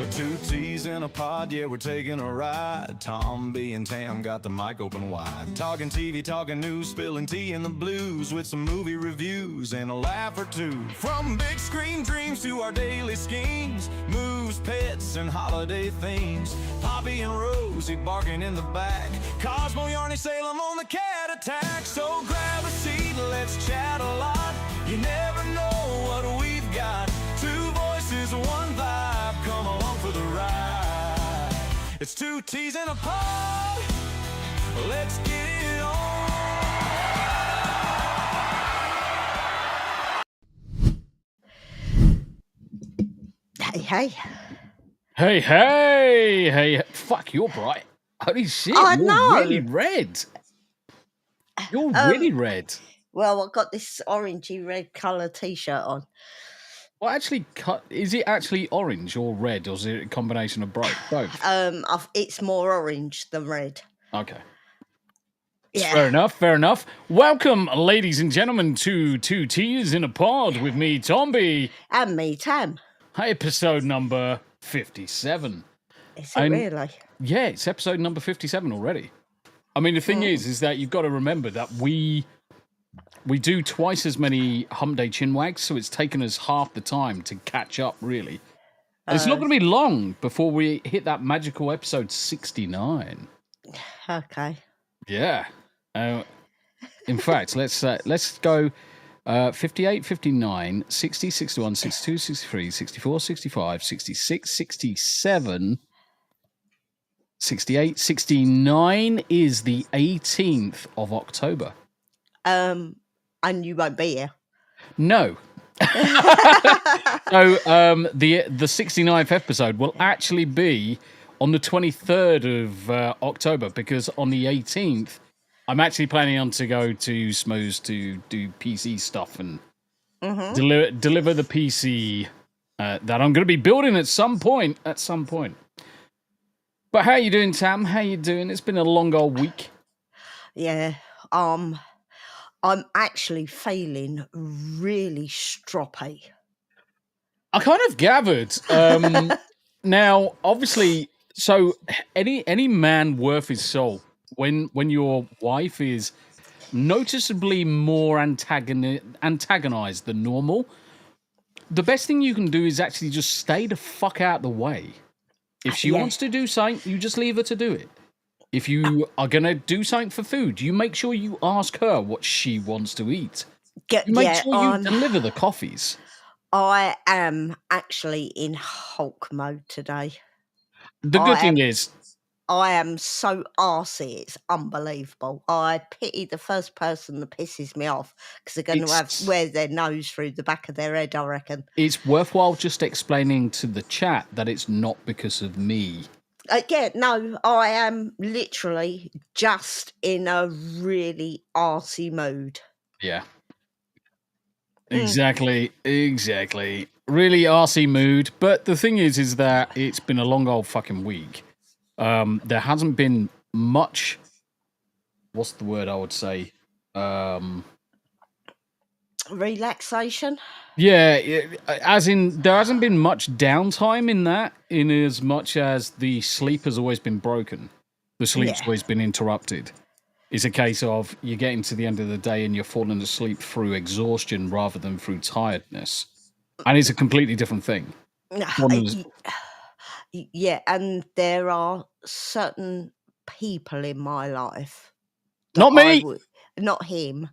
Two T's in a pod, yeah, we're taking a ride. Tombi and Tam got the mic open wide. Talking TV, talking news, spilling tea in the blues with some movie reviews and a laugh or two. From big screen dreams to our daily schemes, moves, pets, and holiday themes. Poppy and Rosie barking in the back. Cosmo, Yarny, Salem on the cat attack. So grab a seat, let's chat a lot. You never know what we've got. Two voices, one vibe. Come along for the ride. It's two T's in a pod. Let's get it on. Hey. Hey. Fuck, you're bright. Holy shit, I you're know. really red. You're really red. Well, I've got this orangey red colour t-shirt on. Well, actually, is it actually orange or red, or is it a combination of both? It's more orange than red. Okay. Yeah. Fair enough. Welcome, ladies and gentlemen, to Two T's in a Pod with me, Tombi. And me, Tam. Episode number 57. Is it really? Yeah, it's episode number 57 already. I mean, the thing is that you've got to remember that we do twice as many Hump Day chinwags, so it's taken us half the time to catch up, really. And it's not going to be long before we hit that magical episode 69. Okay. Yeah. In fact, let's go 58, 59, 60, 61, 62, 63, 64, 65, 66, 67, 68, 69 is the 18th of October. And you won't be here. No. So the 69th episode will actually be on the 23rd of October, because on the 18th I'm actually planning on to go to Smoes to do PC stuff and deliver the PC that I'm going to be building at some point. But how you doing, Tam? How you doing? It's been a long old week. Yeah. I'm actually feeling really stroppy. I kind of gathered. Now, obviously, so any man worth his salt, when your wife is noticeably more antagonized than normal, the best thing you can do is actually just stay the fuck out the way. If she wants to do something, you just leave her to do it. If you are going to do something for food, you make sure you ask her what she wants to eat. Make sure you deliver the coffees. I am actually in Hulk mode today. The good thing is, I am so arsey, it's unbelievable. I pity the first person that pisses me off, because they're going to wear their nose through the back of their head, I reckon. It's worthwhile just explaining to the chat that it's not because of me. I am literally just in a really arsey mood. Yeah. Exactly. Really arsey mood. But the thing is that it's been a long old fucking week. There hasn't been much. What's the word I would say? Relaxation. Yeah, as in there hasn't been much downtime in as much as the sleep has always been broken. The sleep's always been interrupted. It's a case of you're getting to the end of the day and you're falling asleep through exhaustion rather than through tiredness. And it's a completely different thing. Yeah, and there are certain people in my life. Not me! Not him.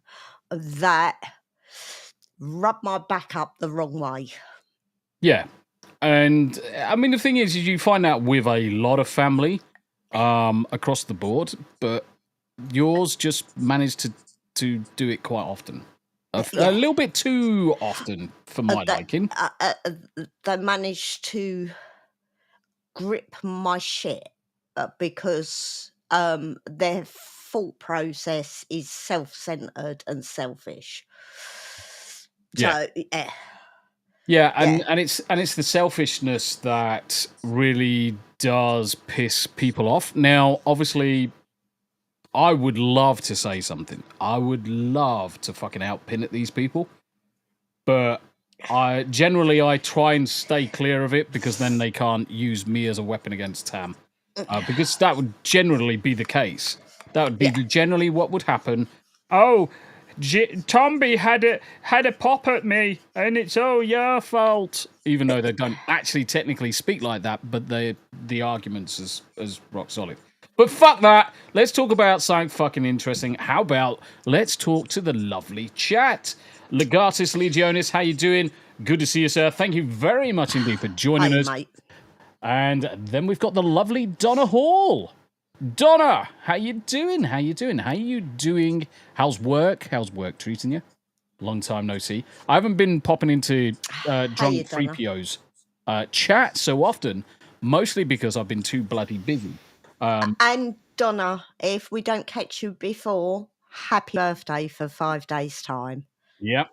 That rub my back up the wrong way. Yeah. And I mean, the thing is you find out with a lot of family across the board, but yours just managed to do it quite often. A little bit too often for my liking. They managed to grip my shit because their thought process is self-centered and selfish. So and it's the selfishness that really does piss people off. Now, obviously, I would love to say something. I would love to fucking outpin at these people, but I try and stay clear of it because then they can't use me as a weapon against Tam. Because that would generally be the case. That would be generally what would happen. Oh, Tombi had a pop at me, and it's all your fault. Even though they don't actually technically speak like that, but the argument's as rock solid. But fuck that. Let's talk about something fucking interesting. How about let's talk to the lovely chat. Legatus Legionis, how you doing? Good to see you, sir. Thank you very much indeed for joining us. Mate. And then we've got the lovely Donna Hall. Donna, how you doing? How you doing? How's work? How's work treating you? Long time no see. I haven't been popping into Drunk 3PO's chat so often, mostly because I've been too bloody busy. And Donna, if we don't catch you before, happy birthday for 5 days' time. Yep.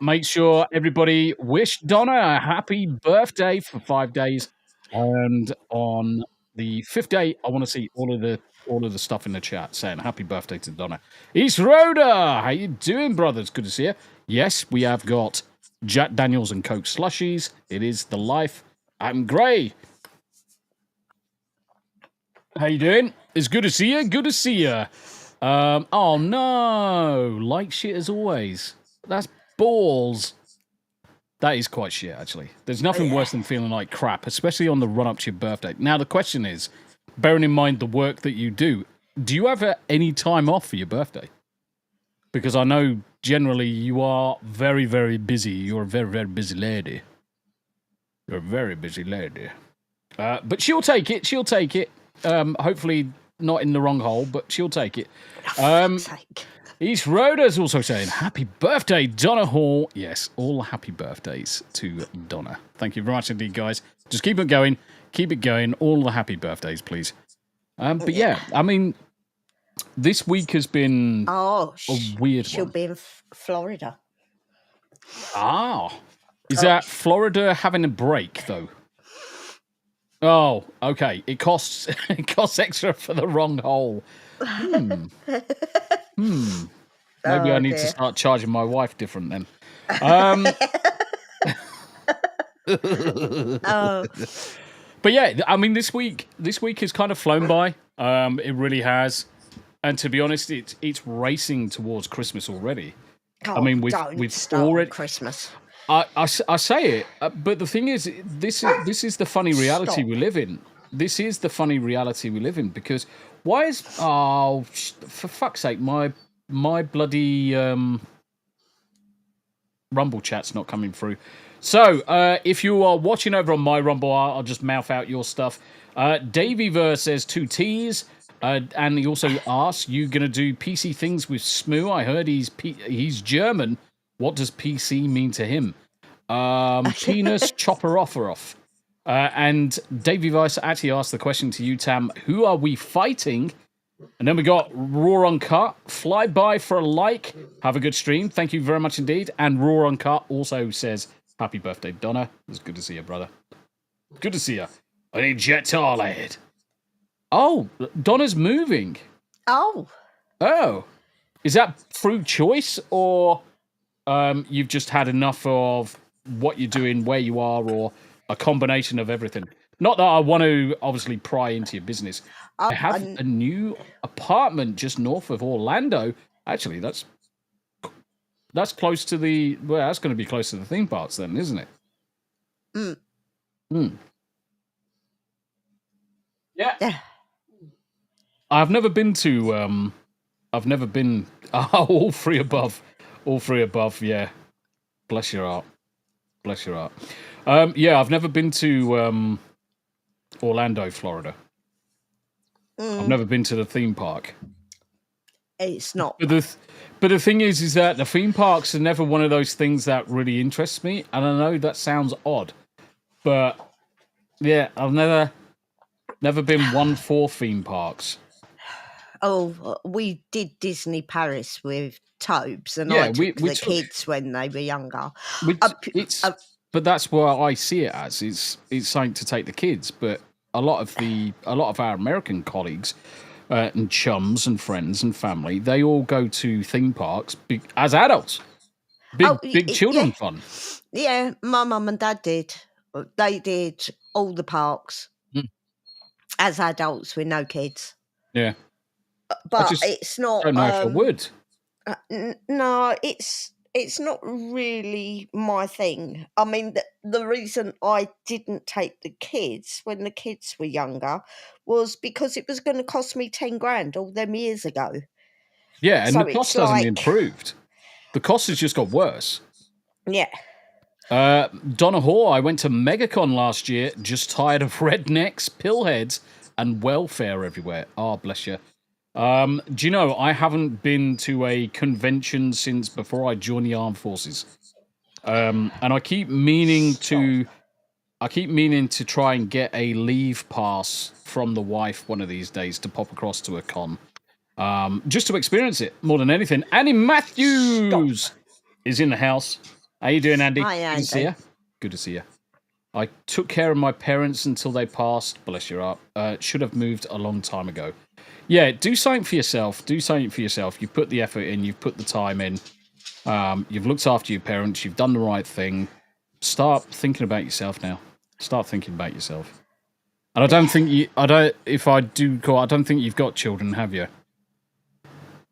Make sure everybody wish Donna a happy birthday for 5 days. And on the 5th day, I want to see all of the stuff in the chat saying happy birthday to Donna. East Rhoda, how you doing, brothers? Good to see you. Yes, we have got Jack Daniels and Coke slushies. It is the life. I'm Gray. How you doing? It's good to see you. Good to see you. Oh no, like shit as always. That's balls. That is quite shit, actually. There's nothing worse than feeling like crap, especially on the run-up to your birthday. Now, the question is, bearing in mind the work that you do you have any time off for your birthday? Because I know generally you are very, very busy. You're a very, very busy lady. You're a very busy lady. But she'll take it. She'll take it. Hopefully not in the wrong hole, but she'll take it. East Rhoda's also saying, happy birthday, Donna Hall. Yes, all happy birthdays to Donna. Thank you very much indeed, guys. Just keep it going. Keep it going. All the happy birthdays, please. But yeah, I mean, this week has been a weird one. She'll be in Florida. Is that Florida having a break, though? Oh, okay. It costs extra for the wrong hole. Maybe I need to start charging my wife different then. But yeah, I mean, this week has kind of flown by. It really has. And to be honest, it's racing towards Christmas already. I mean, we've already Christmas. I say it, but the thing is, this is the funny reality we live in. This is the funny reality we live in because why is for fuck's sake my bloody Rumble chat's not coming through. So if you are watching over on my Rumble, I'll just mouth out your stuff. Daveyver says 2 T's. And he also asks, you going to do PC things with Smoo? I heard he's German. What does PC mean to him? Penis, chopper off. And Davey Vice actually asked the question to you, Tam, who are we fighting? And then we got Raw Uncut, fly by for a like, have a good stream. Thank you very much indeed. And Raw Uncut also says, happy birthday, Donna. It's good to see you, brother. Good to see you. I need jet Tarlhead. Oh, Donna's moving. Oh. Is that through choice or you've just had enough of what you're doing, where you are, or a combination of everything? Not that I want to obviously pry into your business. I have a new apartment just north of Orlando. Actually, that's close to that's going to be close to the theme parks then, isn't it? Yeah. I've never been to all three above, yeah. Bless your heart. Yeah, I've never been to Orlando, Florida. I've never been to the theme park. It's not. But the thing is that the theme parks are never one of those things that really interests me. And I know that sounds odd, but yeah, I've never been one for theme parks. Oh, we did Disney Paris with Tobes, and I took the kids when they were younger. But that's what I see it as. It's something to take the kids, but a lot of our American colleagues and chums and friends and family, they all go to theme parks as adults. Big children fun. Yeah, my mum and dad did. They did all the parks as adults with no kids. Yeah. But it's not. I don't know if I would. No, it's not really my thing. I mean, the reason I didn't take the kids when the kids were younger was because it was going to cost me 10 grand all them years ago. Yeah, and so the cost hasn't improved. The cost has just got worse. Yeah. Donna Hoare, I went to MegaCon last year, just tired of rednecks, pillheads, and welfare everywhere. Oh, bless you. Do you know, I haven't been to a convention since before I joined the armed forces. And I keep meaning to try and get a leave pass from the wife one of these days to pop across to a con. Just to experience it more than anything. Andy Matthews is in the house. How you doing, Andy? Hi, Andy. Good to see you. Good to see you. I took care of my parents until they passed. Bless your heart. Should have moved a long time ago. Yeah, do something for yourself. Do something for yourself. You've put the effort in. You've put the time in. You've looked after your parents. You've done the right thing. Start thinking about yourself now. Start thinking about yourself. And I don't think I don't think you've got children, have you?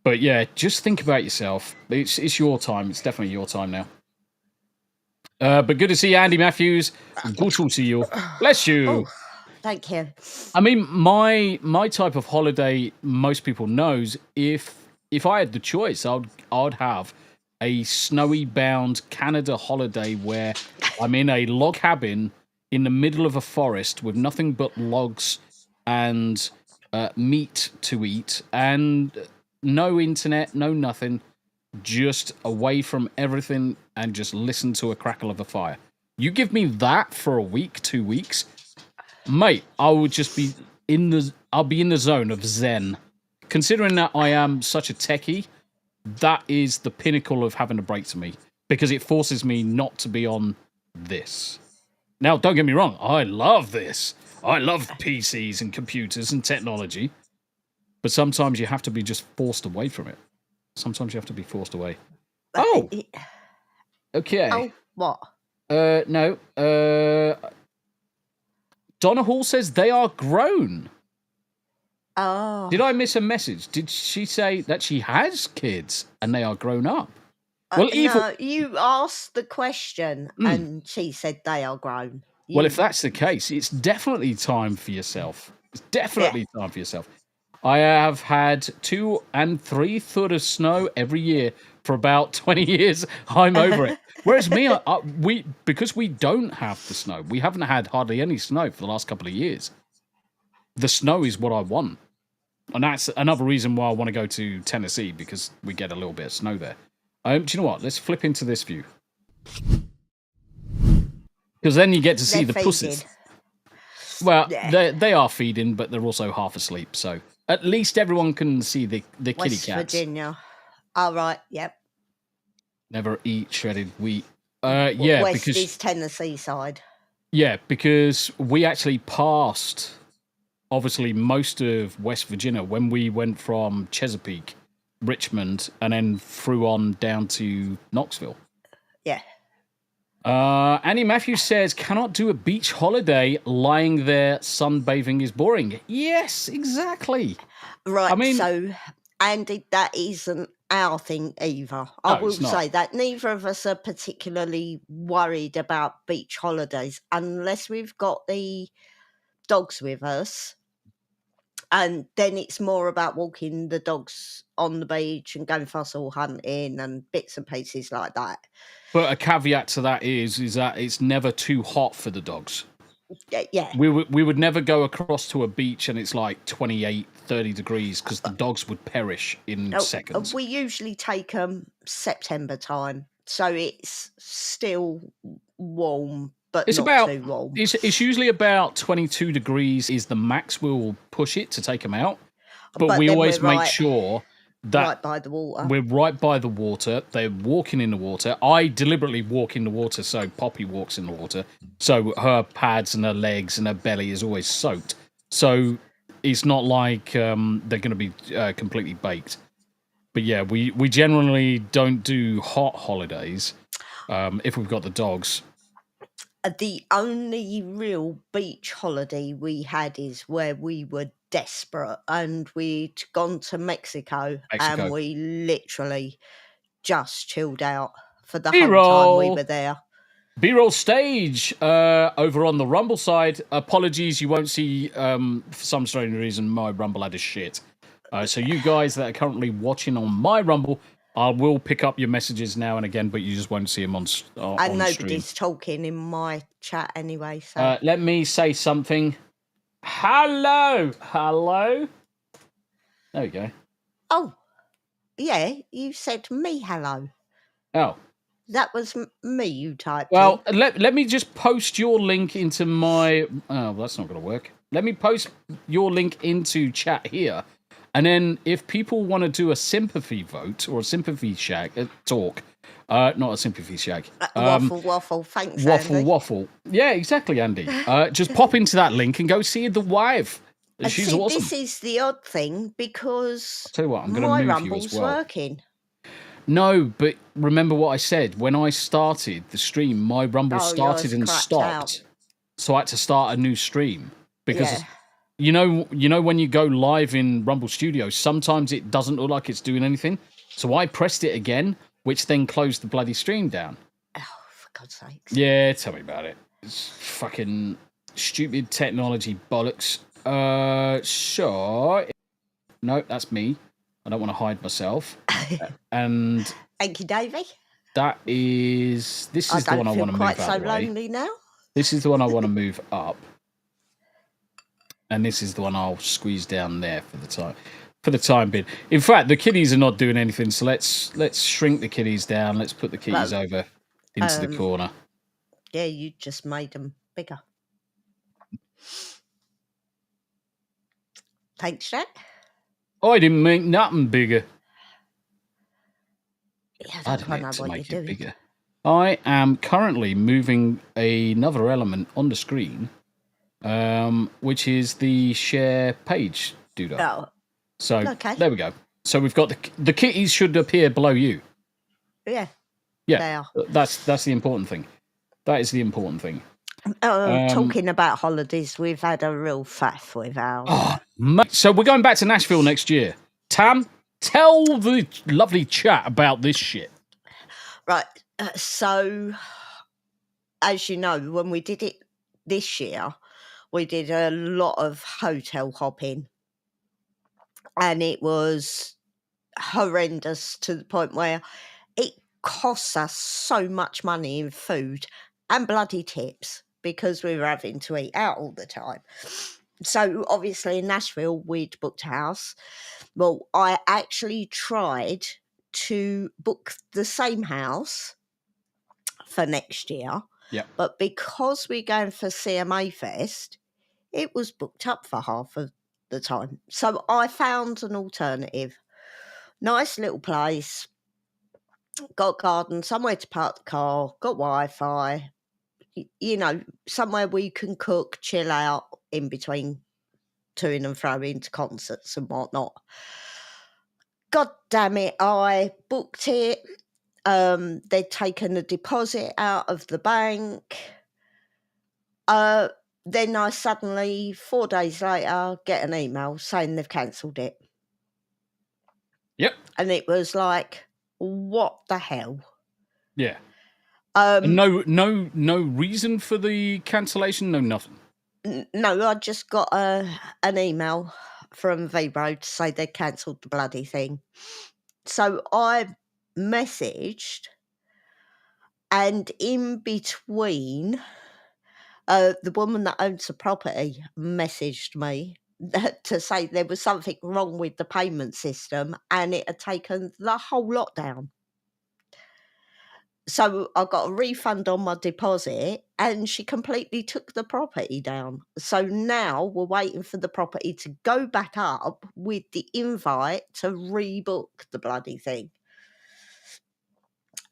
But yeah, just think about yourself. It's your time. It's definitely your time now. But good to see you, Andy Matthews. Good to see you. Bless you. Oh, thank you. I mean, my type of holiday, most people knows. If I had the choice, I'd have a snowy bound Canada holiday where I'm in a log cabin in the middle of a forest with nothing but logs and meat to eat and no internet, no nothing, just away from everything and just listen to a crackle of a fire. You give me that for a week, 2 weeks, mate, I would just be I'll be in the zone of zen. Considering that I am such a techie, that is the pinnacle of having a break to me because it forces me not to be on this. Now, don't get me wrong, I love this. I love PCs and computers and technology. But sometimes you have to be just forced away from it. Sometimes you have to be forced away. Oh! Okay. Oh, what? No. Donna Hall says they are grown. Oh. Did I miss a message? Did she say that she has kids and they are grown up? Well, no, you asked the question and she said they are grown. Well, if that's the case, it's definitely time for yourself. It's definitely time for yourself. I have had 2 and 3 foot of snow every year for about 20 years. I'm over it. Whereas me, because we don't have the snow, we haven't had hardly any snow for the last couple of years. The snow is what I want. And that's another reason why I want to go to Tennessee, because we get a little bit of snow there. Do you know what? Let's flip into this view. Because then you get to see the pussies. Well, they are feeding, but they're also half asleep, so... At least everyone can see the kitty cats. West Virginia. All right, yep. Never eat shredded wheat. West is Tennessee side. Yeah, because we actually passed, obviously, most of West Virginia when we went from Chesapeake, Richmond, and then through on down to Knoxville. Yeah. Annie Matthews says, cannot do a beach holiday. Lying there sunbathing is boring. Yes, exactly. Right, I mean, so, Andy, that isn't our thing either. I will say that neither of us are particularly worried about beach holidays unless we've got the dogs with us. And then it's more about walking the dogs on the beach and going fossil hunting and bits and pieces like that. But a caveat to that is that it's never too hot for the dogs. Yeah. We would never go across to a beach and it's like 28, 30 degrees because the dogs would perish in seconds. We usually take them September time. So it's still warm, but not too warm. It's usually about 22 degrees is the max we'll push it to take them out. But we always make sure that right by the water. We're right by the water. They're walking in the water. I deliberately walk in the water so Poppy walks in the water. So her pads and her legs and her belly is always soaked. So it's not like they're going to be completely baked. But yeah, we generally don't do hot holidays if we've got the dogs. The only real beach holiday we had is where we were desperate and we'd gone to Mexico. And we literally just chilled out for the whole time we were there. B-roll stage over on the Rumble side. Apologies, you won't see, for some strange reason, my Rumble had a shit. So you guys that are currently watching on my Rumble, I will pick up your messages now and again, but you just won't see them on and nobody's stream. Talking in my chat anyway. So let me say something. Hello. There we go. Oh, yeah, you said me hello. Oh. That was me you typed Well, in. let me just post your link into my... Oh, that's not going to work. Let me post your link into chat here. And then if people want to do a sympathy vote or a sympathy talk, not a sympathy shag. Waffle. Thanks, Andy. Waffle. Yeah, exactly, Andy. Just pop into that link and go see the wife. She's awesome. This is the odd thing because I'll tell you what, I'm going my to move Rumble's you as well. working. No, but remember what I said. When I started the stream, my Rumble started and stopped. So I had to start a new stream. Because, you know when you go live in Rumble Studio, sometimes it doesn't look like it's doing anything. So I pressed it again, which then closed the bloody stream down. Oh, for God's sakes. Yeah, tell me about it. It's fucking stupid technology bollocks. Sure. No, that's me. I don't want to hide myself. And thank you, Davey. This is the one I want to move out of the way. I don't feel quite so lonely now. This is the one I want to move up. And this is the one I'll squeeze down there for the time being. In fact, the kitties are not doing anything, so let's shrink the kitties down. Let's put the kitties over into the corner. Yeah, you just made them bigger. Thanks, Jack. I didn't make nothing bigger. Yeah, I don't know what make you're it doing. bigger. I am currently moving another element on the screen, which is the share page doodle. Oh. So there we go. So we've got the kitties should appear below you. Yeah. Yeah. They are. That's the important thing. That is the important thing. Talking about holidays, we've had a real faff with ours. Oh, mate. So we're going back to Nashville next year. Tam, tell the lovely chat about this shit. Right. So, as you know, when we did it this year, we did a lot of hotel hopping. And it was horrendous to the point where it costs us so much money in food and bloody tips because we were having to eat out all the time. So obviously in Nashville, we'd booked a house. Well, I actually tried to book the same house for next year. Yeah. But because we're going for CMA Fest, it was booked up for half of the time. So I found an alternative. Nice little place. Got a garden, somewhere to park the car, got Wi-Fi. You know, somewhere we can cook, chill out in between toing and froing to concerts and whatnot. God damn it, I booked it. They'd taken a deposit out of the bank. Then I suddenly, 4 days later, get an email saying they've cancelled it. Yep. And it was like, what the hell? Yeah. No reason for the cancellation, no nothing. No, I just got an email from Vibro to say they cancelled the bloody thing. So I messaged, and in between, the woman that owns the property messaged me to say there was something wrong with the payment system and it had taken the whole lot down. So I got a refund on my deposit and she completely took the property down. So now we're waiting for the property to go back up with the invite to rebook the bloody thing.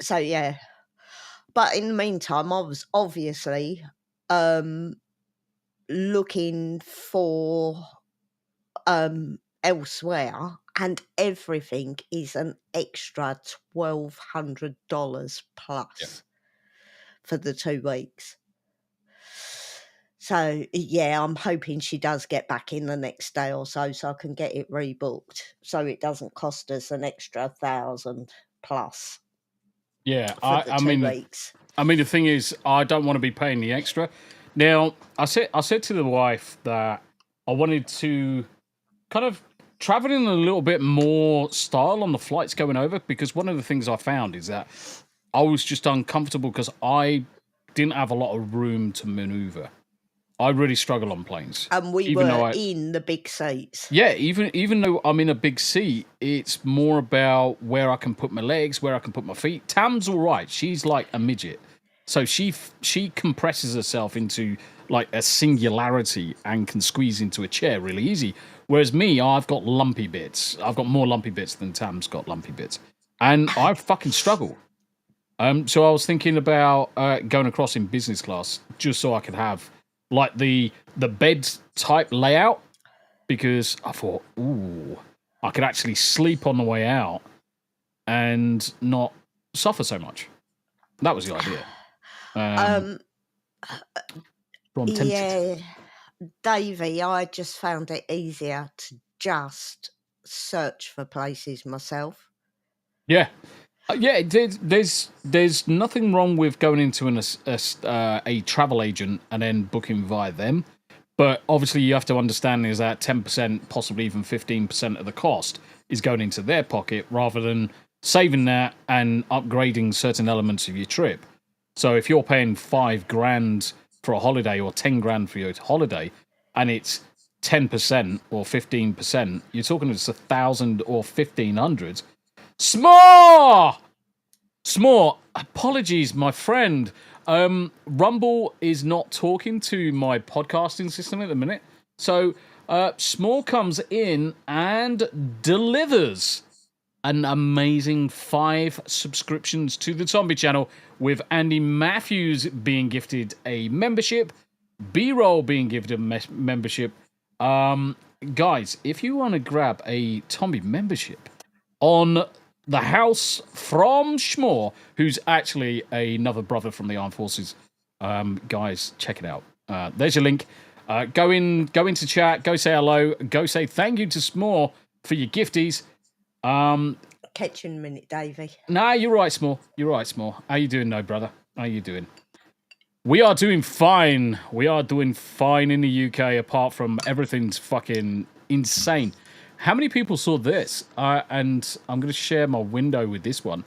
So yeah. But in the meantime, I was obviously looking for elsewhere, and everything is an extra $1,200 plus for the 2 weeks. So, yeah, I'm hoping she does get back in the next day or so I can get it rebooked so it doesn't cost us an extra 1,000 plus Yeah, for the 2 weeks. I mean, the thing is, I don't want to be paying the extra. Now, I said to the wife that I wanted to kind of travel in a little bit more style on the flights going over, because one of the things I found is that I was just uncomfortable because I didn't have a lot of room to maneuver. I really struggle on planes. And we were in the big seats. Yeah, even though I'm in a big seat, it's more about where I can put my legs, where I can put my feet. Tam's all right. She's like a midget. So she compresses herself into like a singularity and can squeeze into a chair really easy. Whereas me, I've got lumpy bits. I've got more lumpy bits than Tam's got lumpy bits. And I fucking struggle. So I was thinking about going across in business class just so I could have like the bed type layout, because I thought, ooh, I could actually sleep on the way out and not suffer so much. That was the idea. Yeah, Davey, I just found it easier to just search for places myself. Yeah. Yeah, there's nothing wrong with going into a travel agent and then booking via them, but obviously you have to understand is that 10%, possibly even 15% of the cost is going into their pocket rather than saving that and upgrading certain elements of your trip. So if you're paying $5,000 for a holiday or 10 grand for your holiday, and it's 10% or 15%, you're talking it's 1,000 or 1,500. S'more, apologies, my friend. Rumble is not talking to my podcasting system at the minute. So, S'more comes in and delivers an amazing 5 subscriptions to the Tombi channel, with Andy Matthews being gifted a membership, B-Roll being gifted a membership. Guys, if you want to grab a Tombi membership on the house from S'more, who's actually another brother from the armed forces, guys, check it out. There's your link. Go into chat, go say hello, go say thank you to S'more for your gifties. Catch you in a minute, Davey. Nah, you're right, S'more. How you doing, no, brother? How you doing? We are doing fine. We are doing fine in the UK, apart from everything's fucking insane. How many people saw this? And I'm going to share my window with this one.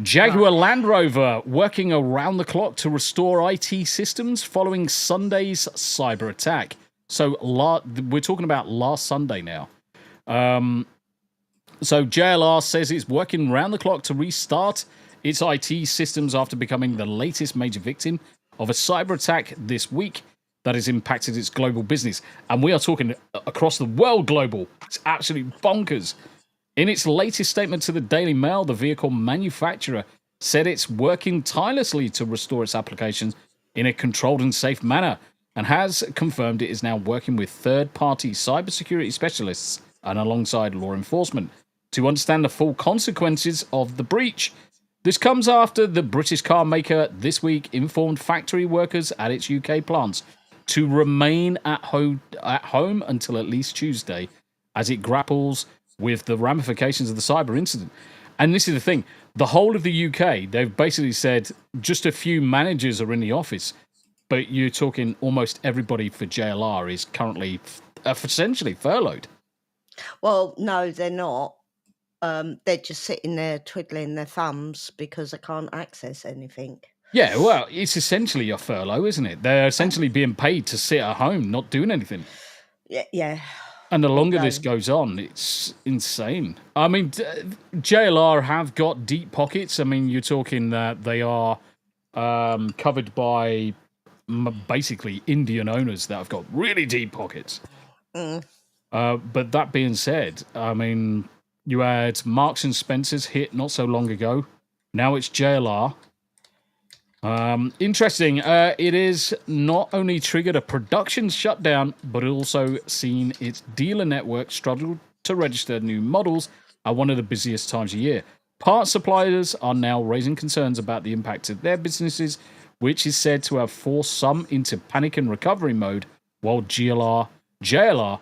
Jaguar Land Rover working around the clock to restore IT systems following Sunday's cyber attack. So we're talking about last Sunday now. So JLR says it's working round the clock to restart its IT systems after becoming the latest major victim of a cyber attack this week that has impacted its global business. And we are talking across the world global. It's absolutely bonkers. In its latest statement to the Daily Mail, the vehicle manufacturer said it's working tirelessly to restore its applications in a controlled and safe manner, and has confirmed it is now working with third-party cybersecurity specialists and alongside law enforcement to understand the full consequences of the breach. This comes after the British car maker this week informed factory workers at its UK plants to remain at home until at least Tuesday as it grapples with the ramifications of the cyber incident. And this is the thing, the whole of the UK, they've basically said just a few managers are in the office, but you're talking almost everybody for JLR is currently essentially furloughed. Well, no, they're not. They're just sitting there twiddling their thumbs because they can't access anything. Yeah, well, it's essentially a furlough, isn't it? They're essentially being paid to sit at home, not doing anything. Yeah. And the longer this goes on, it's insane. I mean, JLR have got deep pockets. I mean, you're talking that they are covered by basically Indian owners that have got really deep pockets. But that being said, I mean, you had Marks and Spencer's hit not so long ago. Now it's JLR. Interesting. It is not only triggered a production shutdown, but also seen its dealer network struggle to register new models at one of the busiest times of year. Part suppliers are now raising concerns about the impact of their businesses, which is said to have forced some into panic and recovery mode, while JLR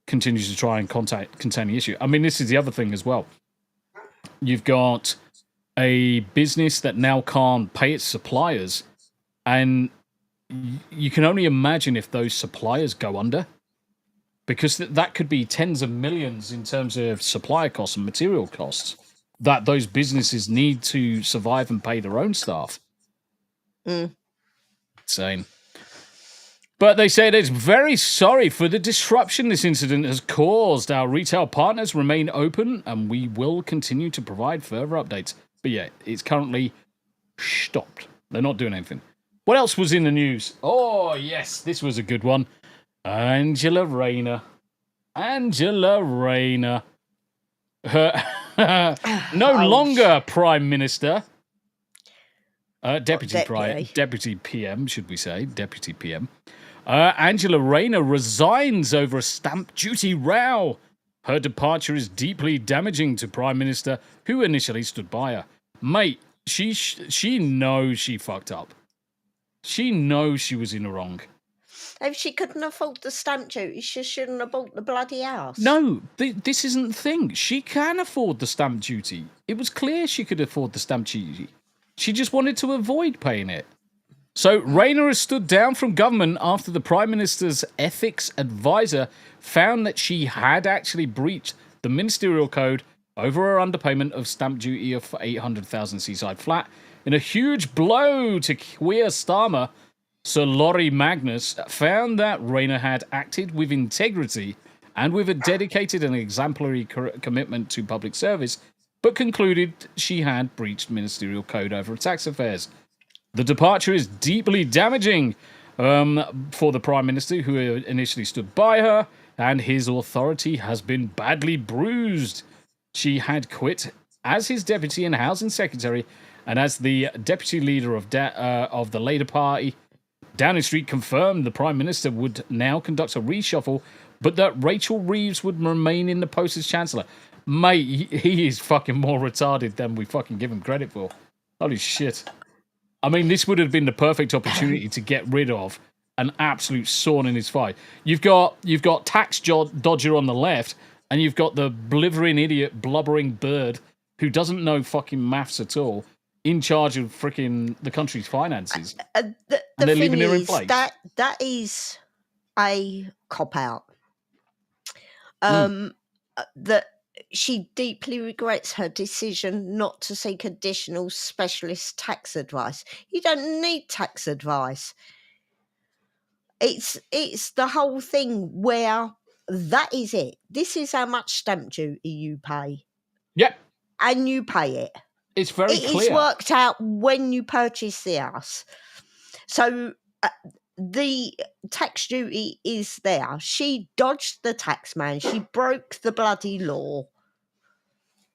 continues to try and contain the issue. I mean, this is the other thing as well. You've got a business that now can't pay its suppliers, and you can only imagine if those suppliers go under, because that could be tens of millions in terms of supplier costs and material costs that those businesses need to survive and pay their own staff. Insane. But they say it's very sorry for the disruption this incident has caused. Our retail partners remain open, and we will continue to provide further updates. But yeah, it's currently stopped. They're not doing anything. What else was in the news? Oh, yes, this was a good one. Angela Rayner. No longer Prime Minister. Deputy PM, should we say. Deputy PM. Angela Rayner resigns over a stamp duty row. Her departure is deeply damaging to Prime Minister, who initially stood by her. Mate, she knows she fucked up. She knows she was in the wrong. If she couldn't afford the stamp duty, she shouldn't have bought the bloody house. No, this isn't the thing. She can afford the stamp duty. It was clear she could afford the stamp duty. She just wanted to avoid paying it. So Rayner has stood down from government after the Prime Minister's ethics advisor found that she had actually breached the ministerial code over her underpayment of stamp duty of 800,000 Seaside Flat in a huge blow to Keir Starmer. Sir Laurie Magnus found that Rayner had acted with integrity and with a dedicated and exemplary commitment to public service, but concluded she had breached ministerial code over tax affairs. The departure is deeply damaging for the Prime Minister, who initially stood by her, and his authority has been badly bruised. She had quit as his deputy and housing secretary, and as the deputy leader of the Labour Party. Downing Street confirmed the Prime Minister would now conduct a reshuffle, but that Rachel Reeves would remain in the post as Chancellor. Mate, he is fucking more retarded than we fucking give him credit for. Holy shit. I mean, this would have been the perfect opportunity to get rid of an absolute thorn in his side. You've got tax dodger on the left, and you've got the blithering idiot blubbering bird who doesn't know fucking maths at all, in charge of freaking the country's finances. The and they're thing leaving her in is, place. that is a cop-out. That she deeply regrets her decision not to seek additional specialist tax advice. You don't need tax advice. It's the whole thing where that is it. This is how much stamp duty you pay. Yep. And you pay it. It's very clear. It's worked out when you purchase the house. So the tax duty is there. She dodged the tax man. She broke the bloody law.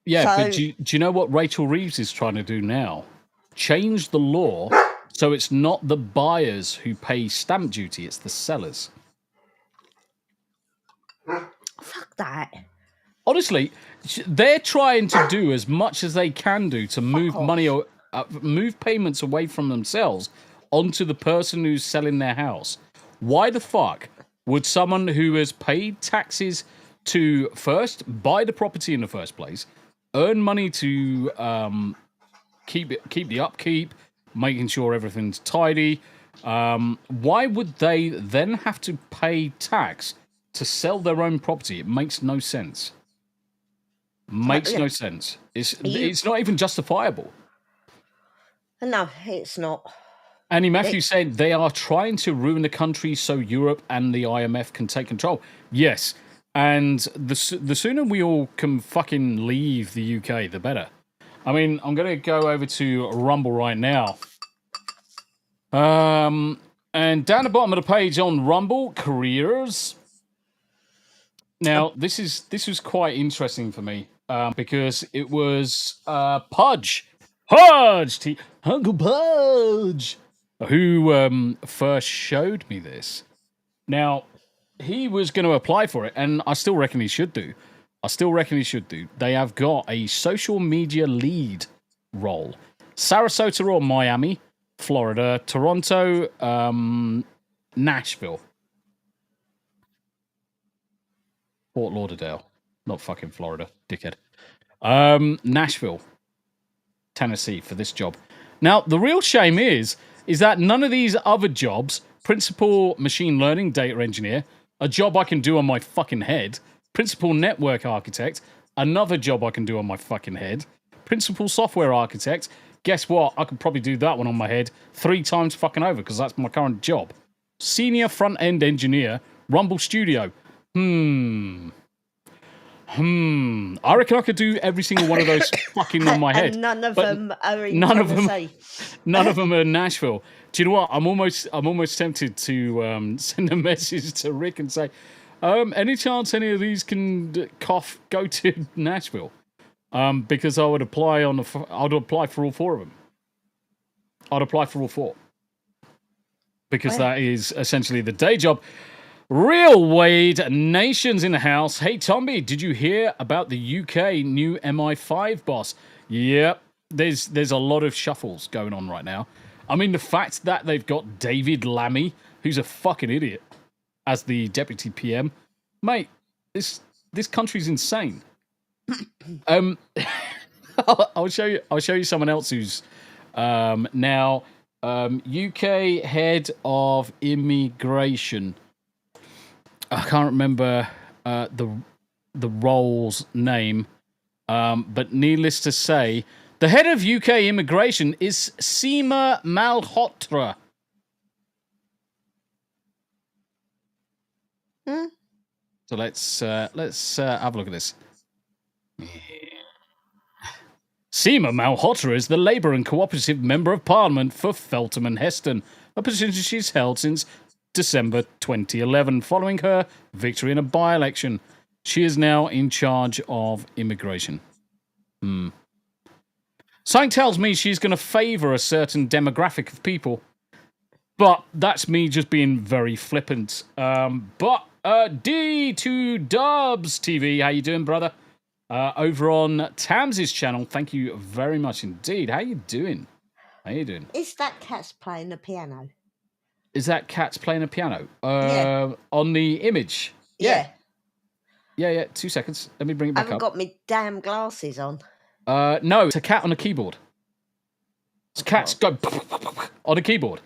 Yeah, but do you know what Rachel Reeves is trying to do now? Change the law so it's not the buyers who pay stamp duty, it's the sellers. Fuck that. Honestly, they're trying to do as much as they can do to move move payments away from themselves onto the person who's selling their house. Why the fuck would someone who has paid taxes to first buy the property in the first place, earn money to keep the upkeep, making sure everything's tidy, why would they then have to pay tax to sell their own property? It makes no sense. No sense. It's not even justifiable. No, it's not. Annie Matthews said they are trying to ruin the country so Europe and the IMF can take control. Yes, and the sooner we all can fucking leave the UK, the better. I mean, I'm going to go over to Rumble right now. And down the bottom of the page on Rumble, careers. Now, this was quite interesting for me because it was Uncle Pudge, who first showed me this. Now, he was going to apply for it, and I still reckon he should do. I still reckon he should do. They have got a social media lead role. Sarasota or Miami, Florida, Toronto, Nashville. Fort Lauderdale. Not fucking Florida, dickhead. Nashville, Tennessee for this job. Now, the real shame is that none of these other jobs, principal machine learning data engineer, a job I can do on my fucking head, principal network architect, another job I can do on my fucking head, principal software architect, guess what? I could probably do that one on my head 3 times fucking over because that's my current job. Senior front-end engineer, Rumble Studio. I reckon I could do every single one of those fucking on my head. And none of them are in none Tennessee. None of them are in Nashville. Do you know what? I'm almost tempted to send a message to Rick and say, any chance any of these can go to Nashville? Because I would apply I'd apply for all 4 of them. I'd apply for all 4 because that is essentially the day job. Real Wade Nation's in the house. Hey, Tombi, did you hear about the UK new MI5 boss? Yep, there's a lot of shuffles going on right now. I mean, the fact that they've got David Lammy, who's a fucking idiot, as the deputy PM, mate, this country's insane. I'll show you someone else who's now UK head of immigration. I can't remember the role's name, but needless to say, the head of UK immigration is Seema Malhotra. So let's have a look at this. Seema Malhotra is the Labour and Cooperative Member of Parliament for Feltham and Heston, a position she's held since December 2011, following her victory in a by-election. She is now in charge of immigration. Something tells me she's going to favour a certain demographic of people, but that's me just being very flippant. But D2 Dubs TV, how you doing, brother? Over on Tams's channel, thank you very much indeed. How you doing? Is that cat's playing the piano? Is that Cat's playing a piano? Yeah. On the image? Yeah. 2 seconds. Let me bring it back I haven't up. got my damn glasses on. No, it's a cat on a keyboard. It's cats go on a keyboard.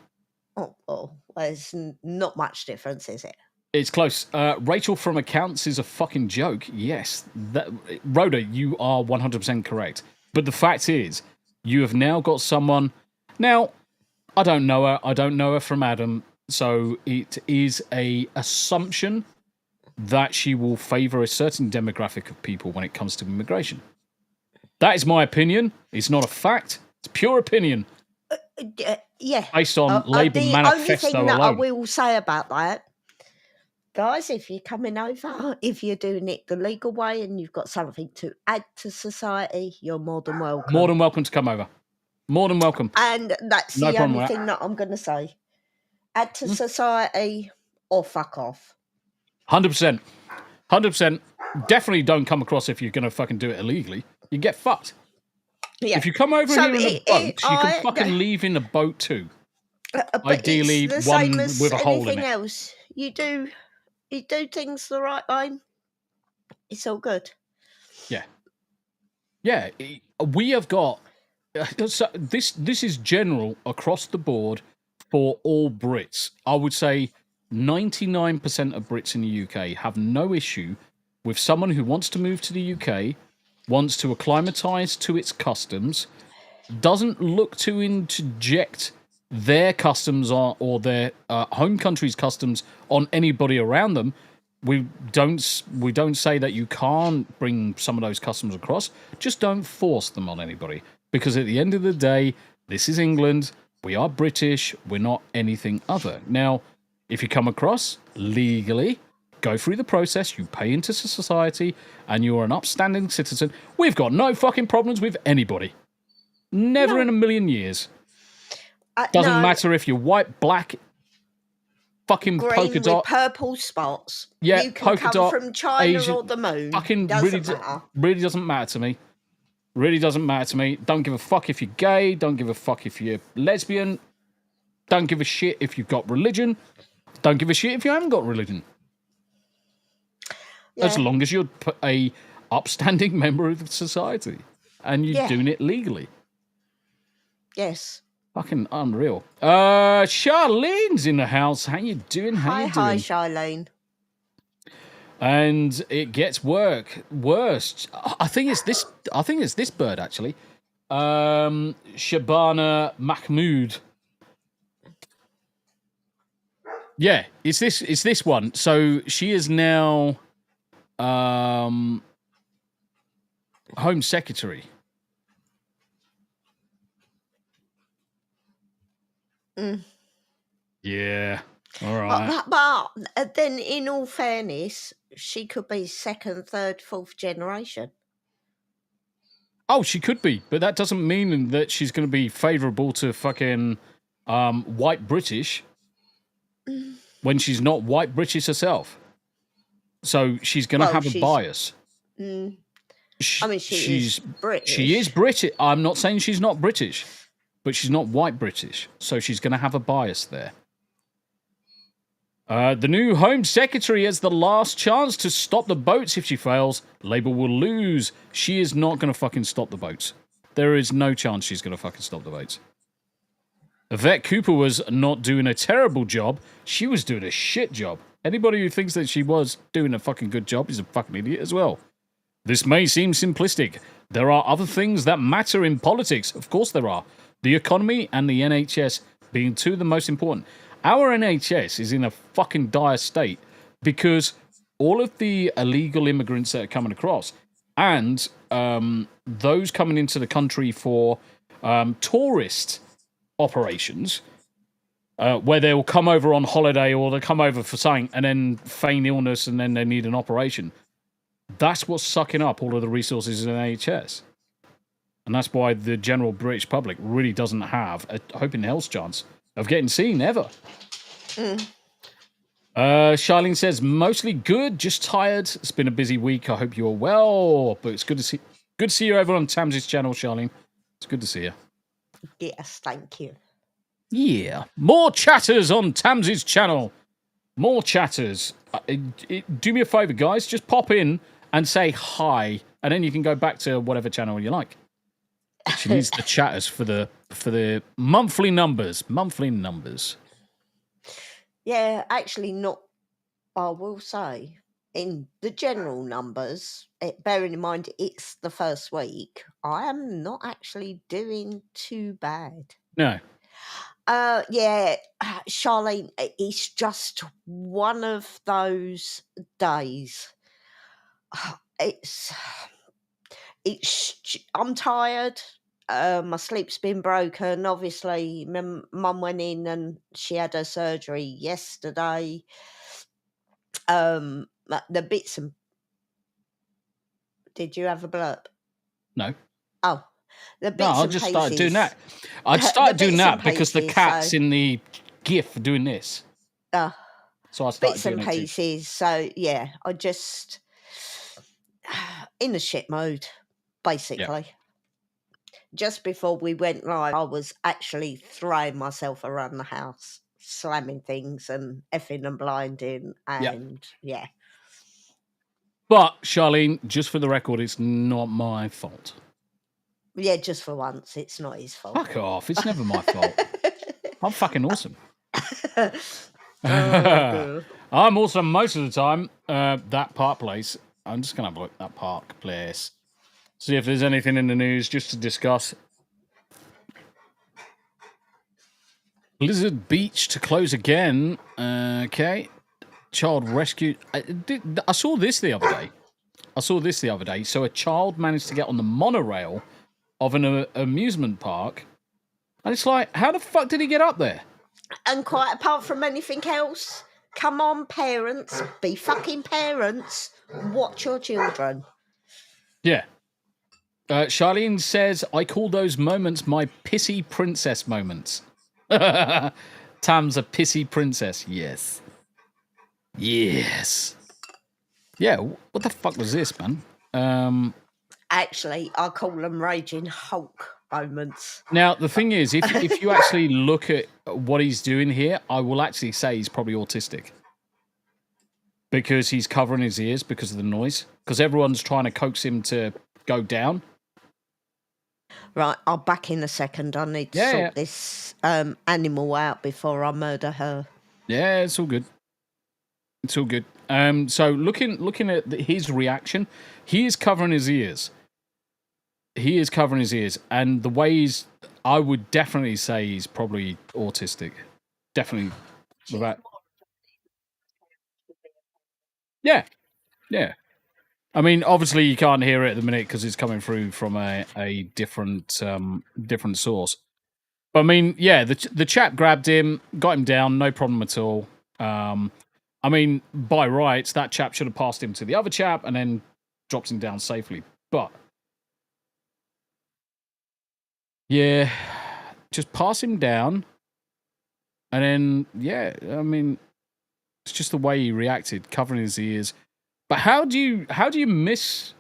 Well, there's not much difference, is it? It's close. Rachel from Accounts is a fucking joke. Yes. Rhoda, you are 100% correct. But the fact is, you have now got someone... Now... I don't know her. I don't know her from Adam. So it is a assumption that she will favour a certain demographic of people when it comes to immigration. That is my opinion. It's not a fact. It's pure opinion. Yeah. Based on Labour manifesto alone. The only thing that I will say about that, guys, if you're coming over, if you're doing it the legal way and you've got something to add to society, you're more than welcome. More than welcome to come over. More than welcome. And that's the only thing that I'm going to say. Add to society or fuck off. 100%. 100%. Definitely don't come across if you're going to fucking do it illegally. You get fucked. Yeah. If you come over here in a boat, you can fucking leave in a boat too. Ideally, it's the one same as with a hole in anything it. Else. You do things the right way. It's all good. Yeah. Yeah. We have got... So this is general across the board for all Brits. I would say 99% of Brits in the UK have no issue with someone who wants to move to the UK, wants to acclimatise to its customs, doesn't look to interject their customs or their home country's customs on anybody around them. We don't say that you can't bring some of those customs across. Just don't force them on anybody. Because at the end of the day, this is England. We are British. We're not anything other. Now, if you come across legally, go through the process, you pay into society, and you're an upstanding citizen, we've got no fucking problems with anybody. Never in a million years. Doesn't matter if you're white, black, fucking green polka with dot. purple spots. Yeah, you can polka come dot, from China Asian, or the moon. fucking Doesn't matter. really doesn't matter to me. Really doesn't matter to me. Don't give a fuck if you're gay. Don't give a fuck if you're lesbian. Don't give a shit if you've got religion. Don't give a shit if you haven't got religion. Yeah. As long as you're a upstanding member of society and you're doing it legally. Yes. Fucking unreal. Charlene's in the house. How you doing? Hi, Charlene. And it gets worse. I think it's this bird actually. Shabana Mahmood. Yeah, it's this one. So she is now Home Secretary. Yeah. All right. But then, in all fairness, she could be second, third, fourth generation. Oh, she could be, but that doesn't mean that she's going to be favourable to fucking white British when she's not white British herself. So she's going to have a bias. I mean, she's British. She is British. I'm not saying she's not British, but she's not white British. So she's going to have a bias there. The new Home Secretary has the last chance to stop the boats. If she fails, Labour will lose. She is not going to fucking stop the boats. There is no chance she's going to fucking stop the boats. Yvette Cooper was not doing a terrible job. She was doing a shit job. Anybody who thinks that she was doing a fucking good job is a fucking idiot as well. This may seem simplistic. There are other things that matter in politics. Of course there are. The economy and the NHS being two of the most important. Our NHS is in a fucking dire state because all of the illegal immigrants that are coming across and those coming into the country for tourist operations, where they'll come over on holiday or they'll come over for something and then feign illness and then they need an operation. That's what's sucking up all of the resources in the NHS. And that's why the general British public really doesn't have a hope in hell's chance of getting seen ever. Charlene says, mostly good, just tired. It's been a busy week. I hope you're well. But it's good to see you over on Tam's channel, Charlene. It's good to see you. Yes, thank you. Yeah. More chatters on Tam's channel. More chatters. Do me a favour, guys. Just pop in and say hi, and then you can go back to whatever channel you like. She needs the chatters for the monthly numbers. Monthly numbers. Yeah, actually not, I will say, in the general numbers, bearing in mind it's the first week, I am not actually doing too bad. No. Yeah, Charlene, it's just one of those days. I'm tired. My sleep's been broken. Obviously, my mum went in and she had her surgery yesterday. The bits and... Did you have a blurb? No. Oh. The bits no, I and just pieces. started doing that. I'd started doing that because the pieces, cat's in the GIF doing this. So I started bits doing and it too. pieces. So, yeah, I just... in the shit mode, basically. Yeah. Just before we went live, I was actually throwing myself around the house, slamming things and effing and blinding, and yeah. But, Charlene, just for the record, it's not my fault. Yeah, just for once, it's not his fault. Fuck off, it's never my fault. I'm fucking awesome. I'm awesome most of the time. That park place, I'm just going to have a look at that park place. See if there's anything in the news just to discuss. Blizzard Beach to close again. Okay. Child rescue. I saw this the other day. So a child managed to get on the monorail of an amusement park. And it's like, how the fuck did he get up there? And quite apart from anything else, come on, parents, be fucking parents. Watch your children. Yeah. Charlene says, I call those moments my pissy princess moments. Tam's a pissy princess. Yes. Yeah, what the fuck was this, man? Actually, I call them raging Hulk moments. Now, the thing is, if you actually look at what he's doing here, I will actually say he's probably autistic. Because he's covering his ears because of the noise. Because everyone's trying to coax him to go down. Right, I'll back in a second. I need to sort this animal out before I murder her. Yeah, it's all good. It's all good. So looking at his reaction, he is covering his ears. And the way I would definitely say he's probably autistic. Definitely. Yeah. I mean, obviously you can't hear it at the minute because it's coming through from a different source. But I mean, yeah, the chap grabbed him, got him down, no problem at all. I mean, by rights, that chap should have passed him to the other chap and then dropped him down safely. But yeah, just pass him down, and then yeah, I mean, it's just the way he reacted, covering his ears. But how do you miss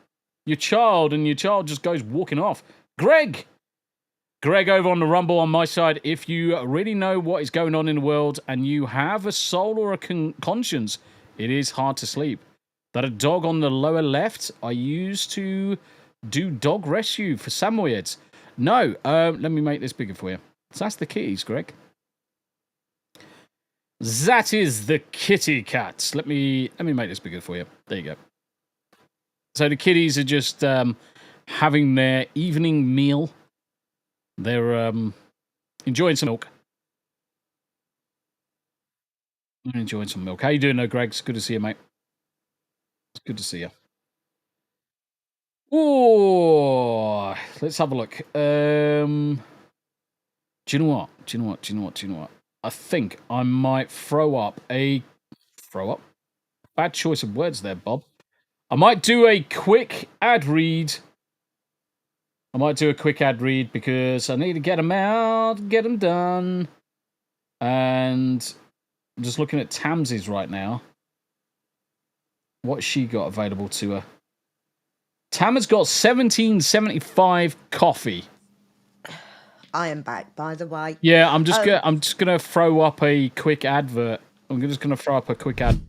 your child and your child just goes walking off? Greg over on the Rumble on my side, if you really know what is going on in the world and you have a soul or a conscience, it is hard to sleep. That a dog on the lower left, I used to do dog rescue for Samoyeds. No, let me make this bigger for you. So that's the kitties, Greg. That is the kitty cats. Let me make this bigger for you. There you go. So the kitties are just having their evening meal. They're enjoying some milk. How you doing, though, Greg? It's good to see you, mate. It's good to see you. Oh, let's have a look. Do you know what? I think I might throw up. Bad choice of words there, Bob. I might do a quick ad read. Because I need to get them out, get them done. And I'm just looking at Tamsi's right now. What's she got available to her? Tam has got 17.75 coffee. I am back, by the way. Yeah, I'm just gonna throw up a quick advert. I'm just gonna throw up a quick ad.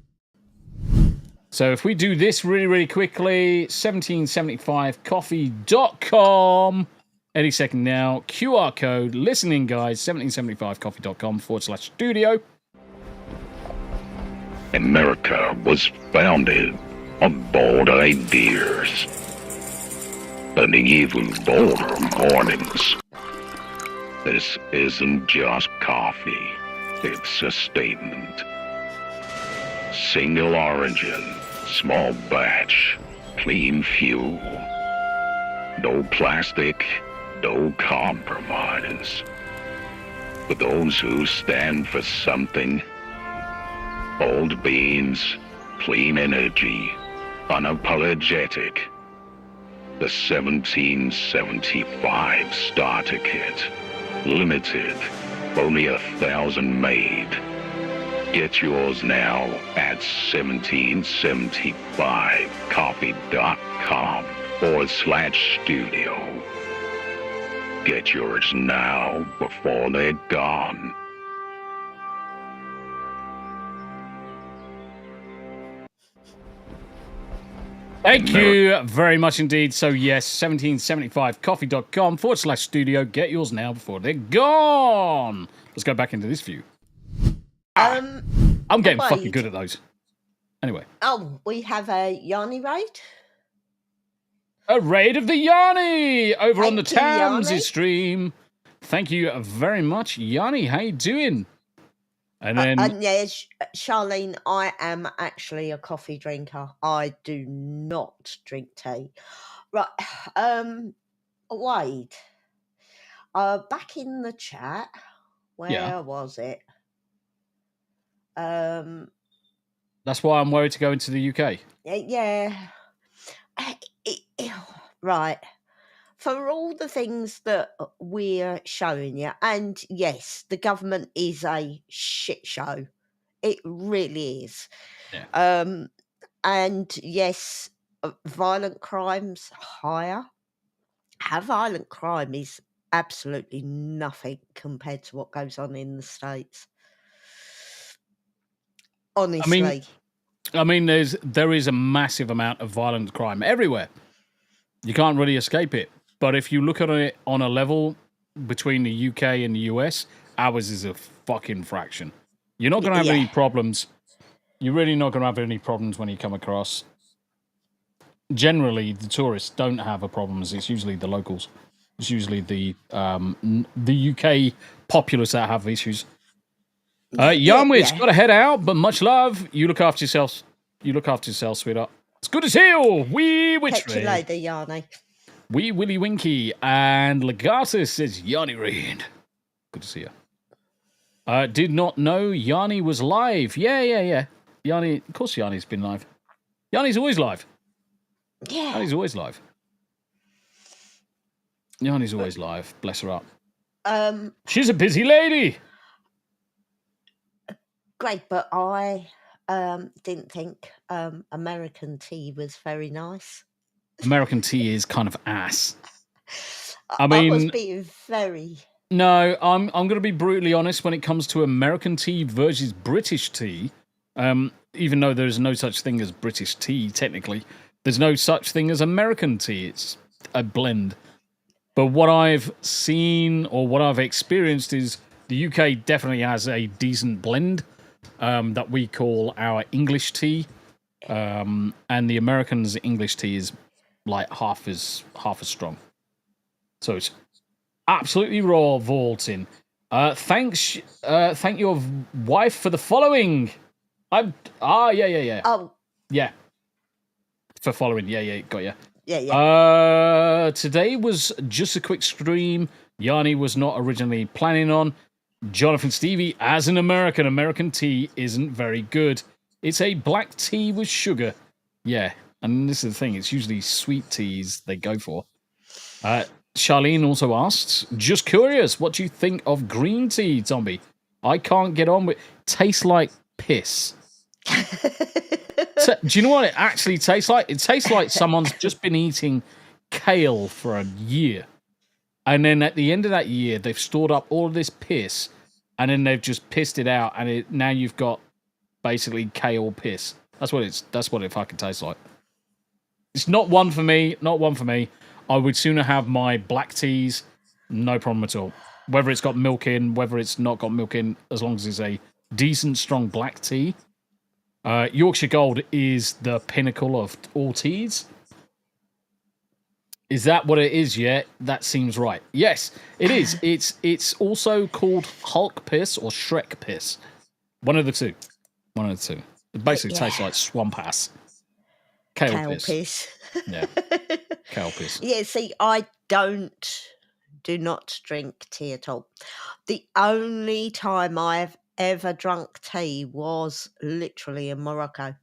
So if we do this really, really quickly, 1775coffee.com. Any second now. QR code. Listening, guys. 1775coffee.com/studio. America was founded on bold ideas. And even bolder mornings. This isn't just coffee. It's a statement. Single origin, small batch, clean fuel. No plastic, no compromise. For those who stand for something, bold beans, clean energy, unapologetic. The 1775 starter kit. Limited, only 1,000 made. Get yours now at 1775coffee.com/studio. Get yours now before they're gone. Thank you very much indeed. So yes, 1775coffee.com/studio. Get yours now before they're gone. Let's go back into this view. I'm getting fucking good at those. Anyway. Oh, we have a Yanni raid? A raid of the Yanni over on the Tamsi stream. Thank you very much, Yanni. How you doing? And then, yes, Charlene, I am actually a coffee drinker. I do not drink tea. Right, Wade, back in the chat, where was it? That's why I'm worried to go into the UK. Yeah. Right. for all the things that we're showing you, and yes, the government is a shit show. It really is. Yeah. And yes, violent crimes higher. How violent crime is absolutely nothing compared to what goes on in the States. Honestly. I mean, there is a massive amount of violent crime everywhere. You can't really escape it. But if you look at it on a level between the UK and the US, ours is a fucking fraction. You're not going to have any problems. You're really not going to have any problems when you come across. Generally, the tourists don't have a problems. It's usually the locals. It's usually the UK populace that have issues. Yarnwit's got to head out, but much love. You look after yourself. You look after yourself, sweetheart. It's good to see you. Wee Catch you later, Yarny. Wee Willy Winky and Legatus says Yarny Reed. Good to see you. Did not know Yarny was live. Yeah. Yarny, of course Yarny's been live. Yarny's always live. Yeah. Yarny's always live. Yarny's always live. Bless her up. She's a busy lady. Great, but I didn't think American tea was very nice. American tea is kind of ass. I was being very... No, I'm going to be brutally honest when it comes to American tea versus British tea. Even though there's no such thing as British tea, technically, there's no such thing as American tea. It's a blend. But what I've seen or what I've experienced is the UK definitely has a decent blend that we call our English tea. And the Americans' English tea is like half as strong. So it's absolutely raw vaulting. Thank your wife for the following. Yeah. Oh. Yeah. For following. Yeah, got you. Yeah. Today was just a quick stream. Yarny was not originally planning on. Jonathan Stevie, as an American tea isn't very good. It's a black tea with sugar. Yeah, and this is the thing. It's usually sweet teas they go for. Charlene also asks, just curious, what do you think of green tea, Tombi? I can't get on with... Tastes like piss. So, do you know what it actually tastes like? It tastes like someone's just been eating kale for a year. And then at the end of that year, they've stored up all of this piss, and then they've just pissed it out, and now you've got basically kale piss. That's what it fucking tastes like. It's not one for me. I would sooner have my black teas, no problem at all. Whether it's got milk in, whether it's not got milk in, as long as it's a decent, strong black tea. Yorkshire Gold is the pinnacle of all teas. Is that what it is yet? That seems right. Yes, it is. It's also called Hulk piss or Shrek piss. One of the two. It basically tastes like swamp ass. Kale piss. Yeah. Kale piss. Yeah, see, I do not drink tea at all. The only time I've ever drunk tea was literally in Morocco.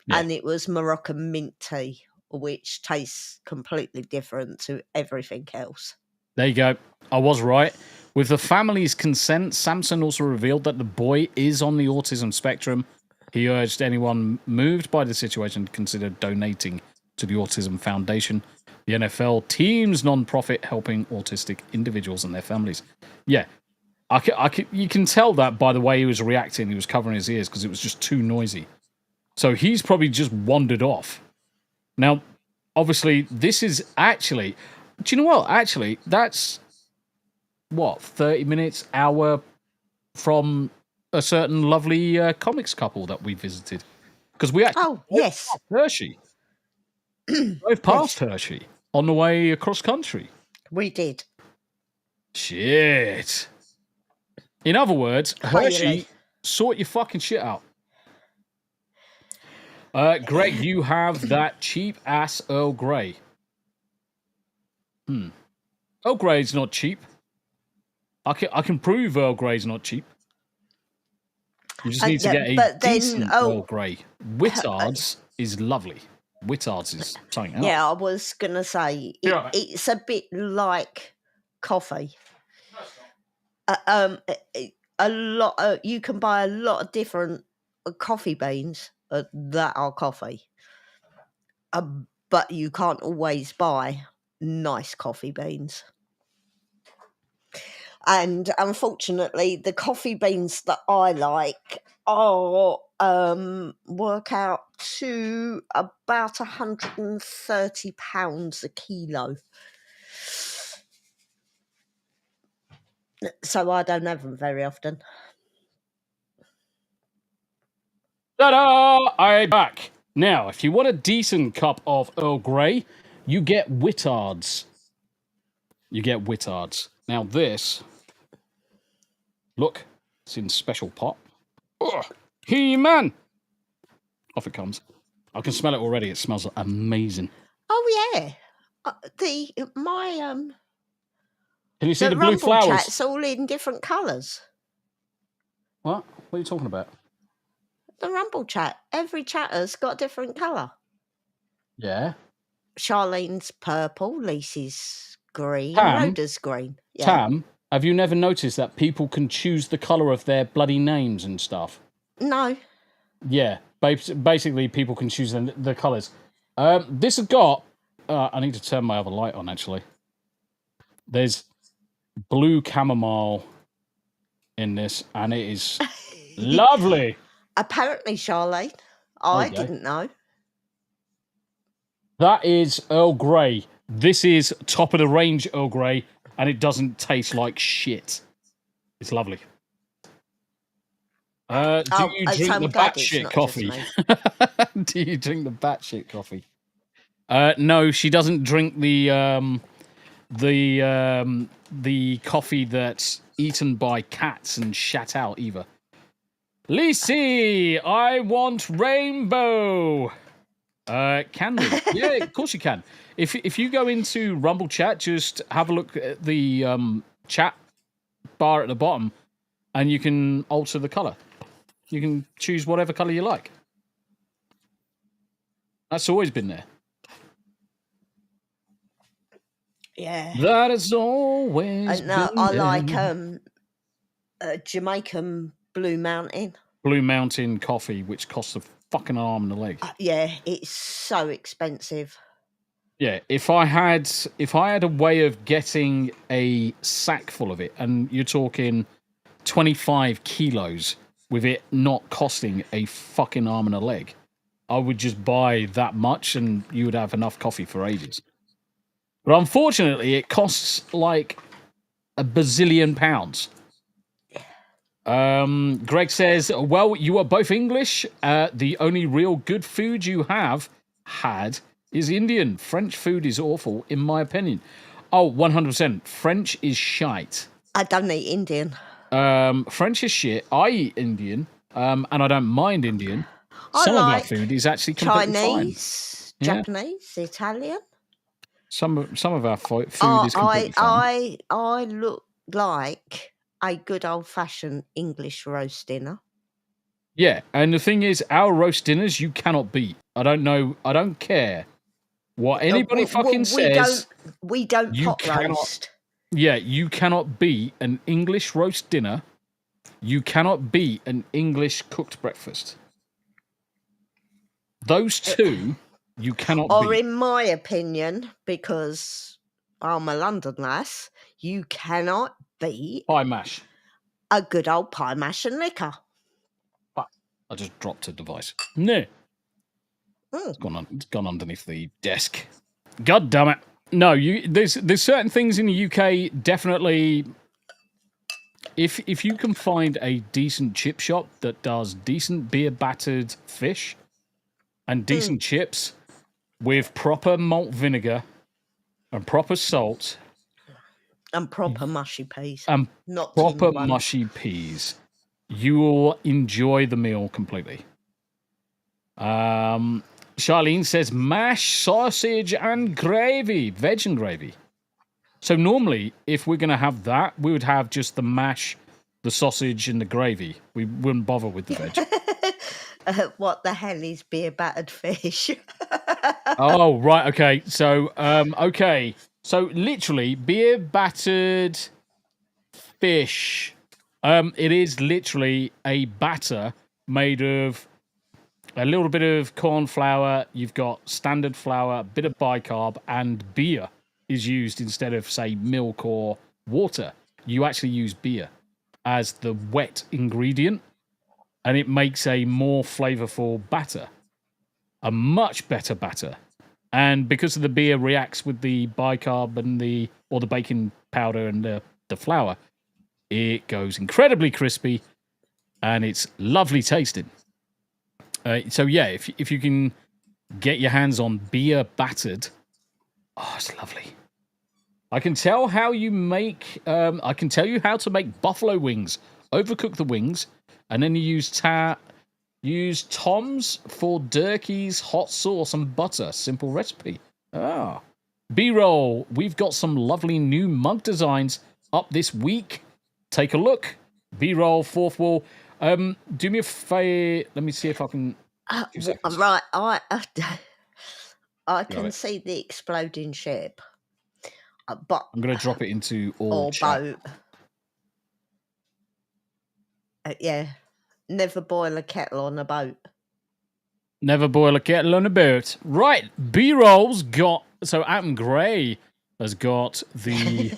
Yeah. And it was Moroccan mint tea, which tastes completely different to everything else. There you go. I was right. With the family's consent, Samson also revealed that the boy is on the autism spectrum. He urged anyone moved by the situation to consider donating to the Autism Foundation, the NFL team's non-profit helping autistic individuals and their families. Yeah, you can tell that by the way he was reacting. He was covering his ears because it was just too noisy. So he's probably just wandered off. Now, obviously, this is actually... Do you know what? Actually, that's... 30 minutes, hour from a certain lovely comics couple that we visited. Because we actually... yes. Hershey. Drove past Hershey on the way across country. We did. Shit. In other words, Hershey, sort your fucking shit out. Greg, you have that cheap ass Earl Grey. Earl Grey's not cheap. I can prove Earl Grey's not cheap. You just need to get a decent Earl Grey. Whittards is lovely. Whittards is something else. Yeah, I was going to say, it's a bit like coffee. A lot. You can buy a lot of different coffee beans that are coffee, but you can't always buy nice coffee beans. And unfortunately, the coffee beans that I like are work out to about £130 a kilo. So I don't have them very often. Ta-da! I'm back. Now, if you want a decent cup of Earl Grey, you get Whittards. Now this, look, it's in special pot. Ugh, He-Man! Off it comes. I can smell it already. It smells amazing. Oh yeah, Can you see the blue Rumble flowers? Chat's all in different colours. What? What are you talking about? The Rumble Chat. Every chatter's got a different colour. Yeah. Charlene's purple, Lisa's green, Tam? Rhoda's green. Yeah. Tam, have you never noticed that people can choose the colour of their bloody names and stuff? No. Yeah. Basically, people can choose the colours. This has got... I need to turn my other light on, actually. There's blue chamomile in this, and it is lovely. Apparently, Charlene. I didn't know. That is Earl Grey. This is top of the range Earl Grey, and it doesn't taste like shit. It's lovely. Do you drink the batshit coffee? Do you drink the batshit coffee? No, she doesn't drink the coffee that's eaten by cats and shat out either. Lisi, I want rainbow. Can we? Yeah, of course you can. If you go into Rumble Chat, just have a look at the chat bar at the bottom, and you can alter the colour. You can choose whatever colour you like. That's always been there. Yeah. That has always been there. I like Jamaican Blue Mountain. Blue Mountain coffee, which costs a fucking arm and a leg. Yeah, it's so expensive. Yeah, if I had a way of getting a sack full of it, and you're talking 25 kilos, with it not costing a fucking arm and a leg, I would just buy that much, and you would have enough coffee for ages. But unfortunately, it costs like £1 bazillion. Greg says, well, you are both English. The only real good food you have had is Indian. French food is awful, in my opinion. Oh, 100%. French is shite. I don't eat Indian. French is shit. I eat Indian, and I don't mind Indian. Some of our food is actually completely Chinese, fine. Japanese, Italian. Some of our food is completely fine. I look like a good old-fashioned English roast dinner. Yeah, and the thing is, our roast dinners you cannot beat. I don't care what anybody says. We don't pot roast. Yeah, you cannot beat an English roast dinner. You cannot beat an English cooked breakfast. Those two, you cannot beat. Or in my opinion, because I'm a London lass, you cannot beat pie mash. A good old pie mash and liquor. I just dropped a device. No. Mm. It's gone underneath the desk. God damn it. No, there's certain things in the UK, definitely, if you can find a decent chip shop that does decent beer-battered fish and decent chips with proper malt vinegar and proper salt... And proper mushy peas. And not proper mushy peas. You will enjoy the meal completely. Charlene says mash, sausage, and gravy. Veg and gravy. So normally, if we're going to have that, we would have just the mash, the sausage, and the gravy. We wouldn't bother with the veg. What the hell is beer-battered fish? Oh, right. Okay. So, So literally, beer battered fish. It is literally a batter made of a little bit of corn flour. You've got standard flour, a bit of bicarb, and beer is used instead of, say, milk or water. You actually use beer as the wet ingredient, and it makes a more flavorful batter, a much better batter. And because of the beer reacts with the bicarb and the baking powder and the flour, it goes incredibly crispy, and it's lovely tasting. So yeah, if you can get your hands on beer battered, oh, it's lovely. I can tell how you make. I can tell you how to make buffalo wings. Overcook the wings, and then you use Tom's for Durkee's hot sauce and butter. Simple recipe. Ah, B-roll. We've got some lovely new mug designs up this week. Take a look. B-roll, fourth wall. Do me a favor. Let me see if I can. Right, I can see the exploding ship, but I'm going to drop it into all chat. boat. Yeah, never boil a kettle on a boat. Never boil a kettle on a boat. Right, B-roll's got. So Adam Gray has got the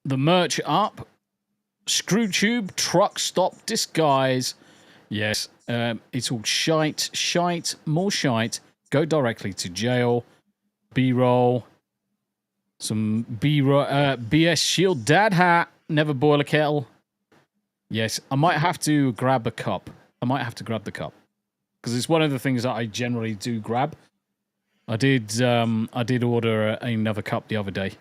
the merch up. Screw tube, truck stop, disguise. Yes, it's all shite, more shite. Go directly to jail. B-roll. Some BS shield dad hat. Never boil a kettle. Yes, I might have to grab a cup. I might have to grab the cup. Because it's one of the things that I generally do grab. I did order another cup the other day.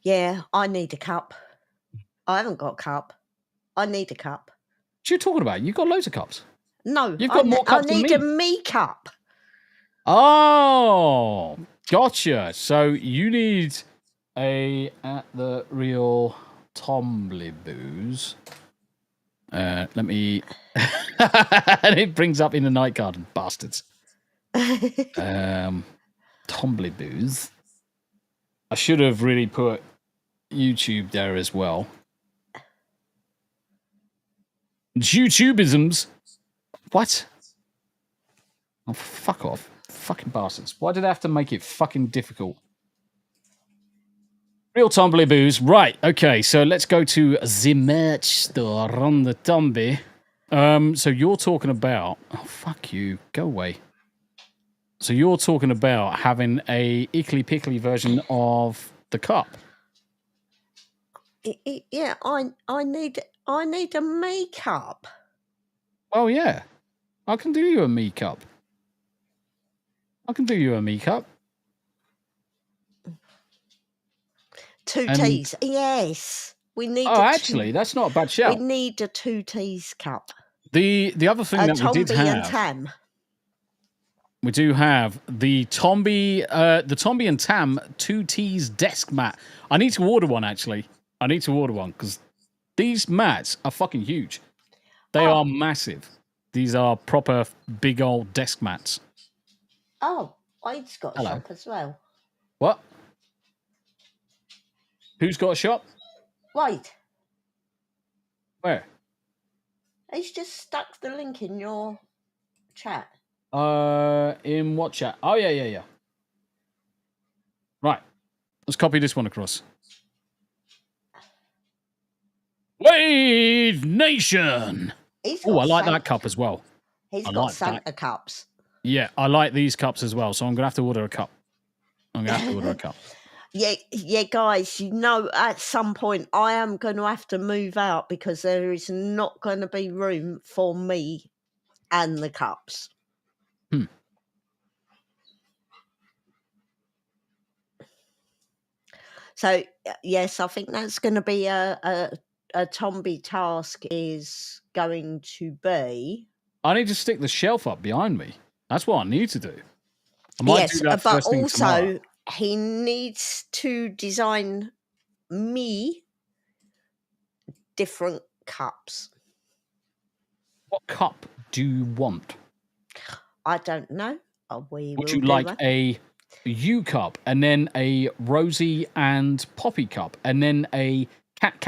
Yeah, I need a cup. I haven't got a cup. I need a cup. What are you talking about? You've got loads of cups. No, You've got more cups than me. I need a me cup. Oh, gotcha. So you need a At the Real Tombi booze. Let me. And it brings up In the Night Garden, bastards. Tombi booze. I should have really put YouTube there as well. YouTubeisms. What? Oh, fuck off. Fucking bastards. Why did I have to make it fucking difficult? Real Tombi booze. Right, okay, so let's go to the merch store on the Tombi. So you're talking about... Oh, fuck you. Go away. So you're talking about having a ickly-pickly version of the cup. Yeah, I need a me cup. Oh, yeah. I can do you a me cup. Two teas. Yes. We need actually, that's not a bad shout. We need a 2 teas cup. The other thing that we did have... Tombi and Tam. We do have the Tombi and Tam 2 teas desk mat. I need to order one, actually. Because these mats are fucking huge. They are massive. These are proper big old desk mats. Oh, I've got a shop as well. What? Who's got a shop? Wait. Where? He's just stuck the link in your chat. In what chat? Oh, yeah. Right. Let's copy this one across. Wave Nation! Oh, I like that cup as well. He's got Santa cups. Yeah, I like these cups as well, so I'm going to have to order a cup. Yeah, guys, at some point I am going to have to move out because there is not going to be room for me and the cups. So, yes, I think that's going to be a Tombi task is going to be... I need to stick the shelf up behind me. That's what I need to do. I might do that first thing tomorrow. He needs to design me different cups. What cup do you want? I don't know. Would you like a U cup, and then a Rosie and Poppy cup, and then a cat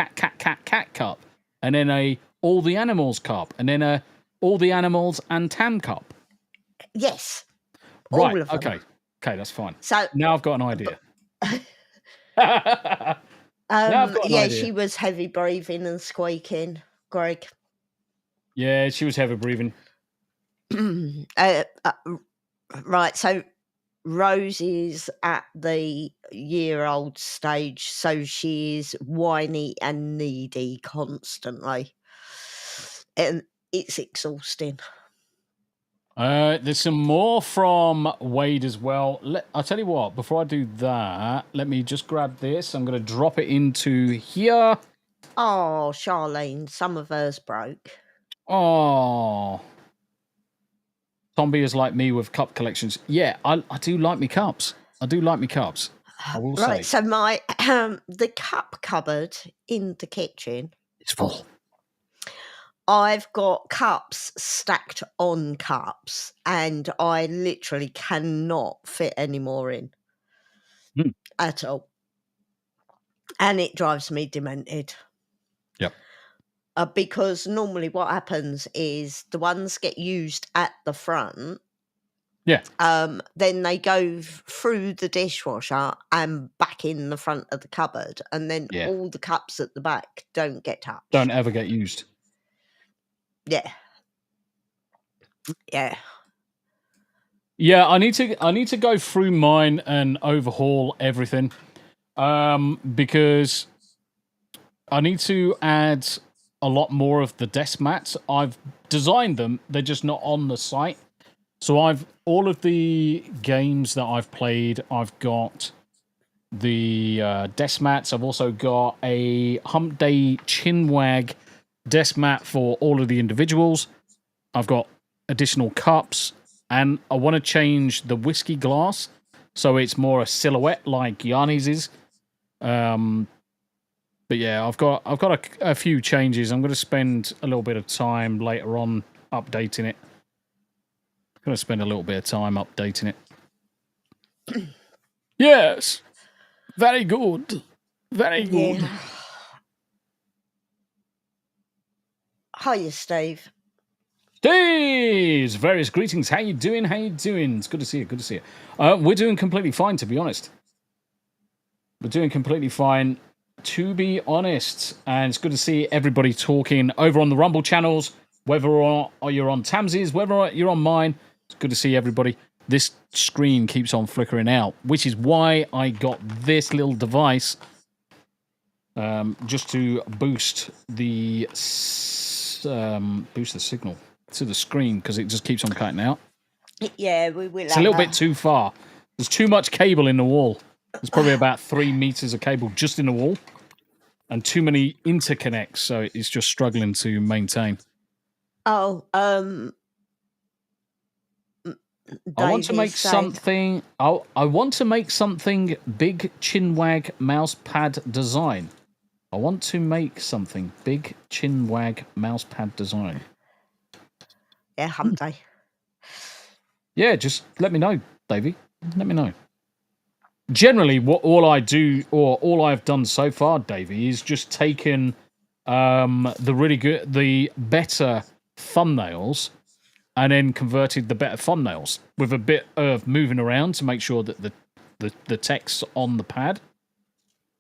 cup, and then a all the animals cup, and then a all the animals and Tam cup? Yes. Right. All of them. Okay, that's fine. So now I've got an idea. Now I've got an idea. She was heavy breathing and squeaking, Greg. Yeah, she was heavy breathing. Right, so Rose is at the year-old stage, so she is whiny and needy constantly, and it's exhausting. There's some more from Wade as well. I'll tell you what, before I do that, let me just grab this. I'm going to drop it into here. Oh, Charlene, some of hers broke. Oh. Tombi is like me with cup collections. Yeah, I do like me cups. I will say. Right, so my the cup cupboard in the kitchen, it's full. I've got cups stacked on cups, and I literally cannot fit any more in at all. And it drives me demented. Yep. Because normally what happens is the ones get used at the front. Yeah. Then they go through the dishwasher and back in the front of the cupboard, and then all the cups at the back don't get touched. Don't ever get used. Yeah. Yeah. Yeah, I need to go through mine and overhaul everything. Because I need to add a lot more of the desk mats. I've designed them, they're just not on the site. So all of the games that I've played, I've got the desk mats. I've also got a Hump Day chinwag desk mat for all of the individuals. I've got additional cups, and I want to change the whiskey glass so it's more a silhouette like Yanni's is. But yeah, I've got a few changes. I'm going to spend a little bit of time later on updating it. I'm going to spend a little bit of time updating it. Yes, very good, very good. Yeah. Hiya, Steve. Steve's various greetings. How you doing? It's good to see you. We're doing completely fine, to be honest. We're doing completely fine, to be honest. And it's good to see everybody talking over on the Rumble channels, whether or you're on Tamsy's, whether you're on mine. It's good to see everybody. This screen keeps on flickering out, which is why I got this little device, just to boost the signal to the screen, because it just keeps on cutting out. Yeah, we will. It's a little bit too far. There's too much cable in the wall. There's probably about 3 meters of cable just in the wall, and too many interconnects, so it's just struggling to maintain. Oh, I want to make something. I want to make something big chinwag mouse pad design. I want to make something big chinwag mouse pad design. Yeah, Hump Day. Yeah, just let me know, Davey. Let me know. Generally, all I've done so far, Davey, is just taken the better thumbnails, and then converted the better thumbnails with a bit of moving around to make sure that the text's on the pad.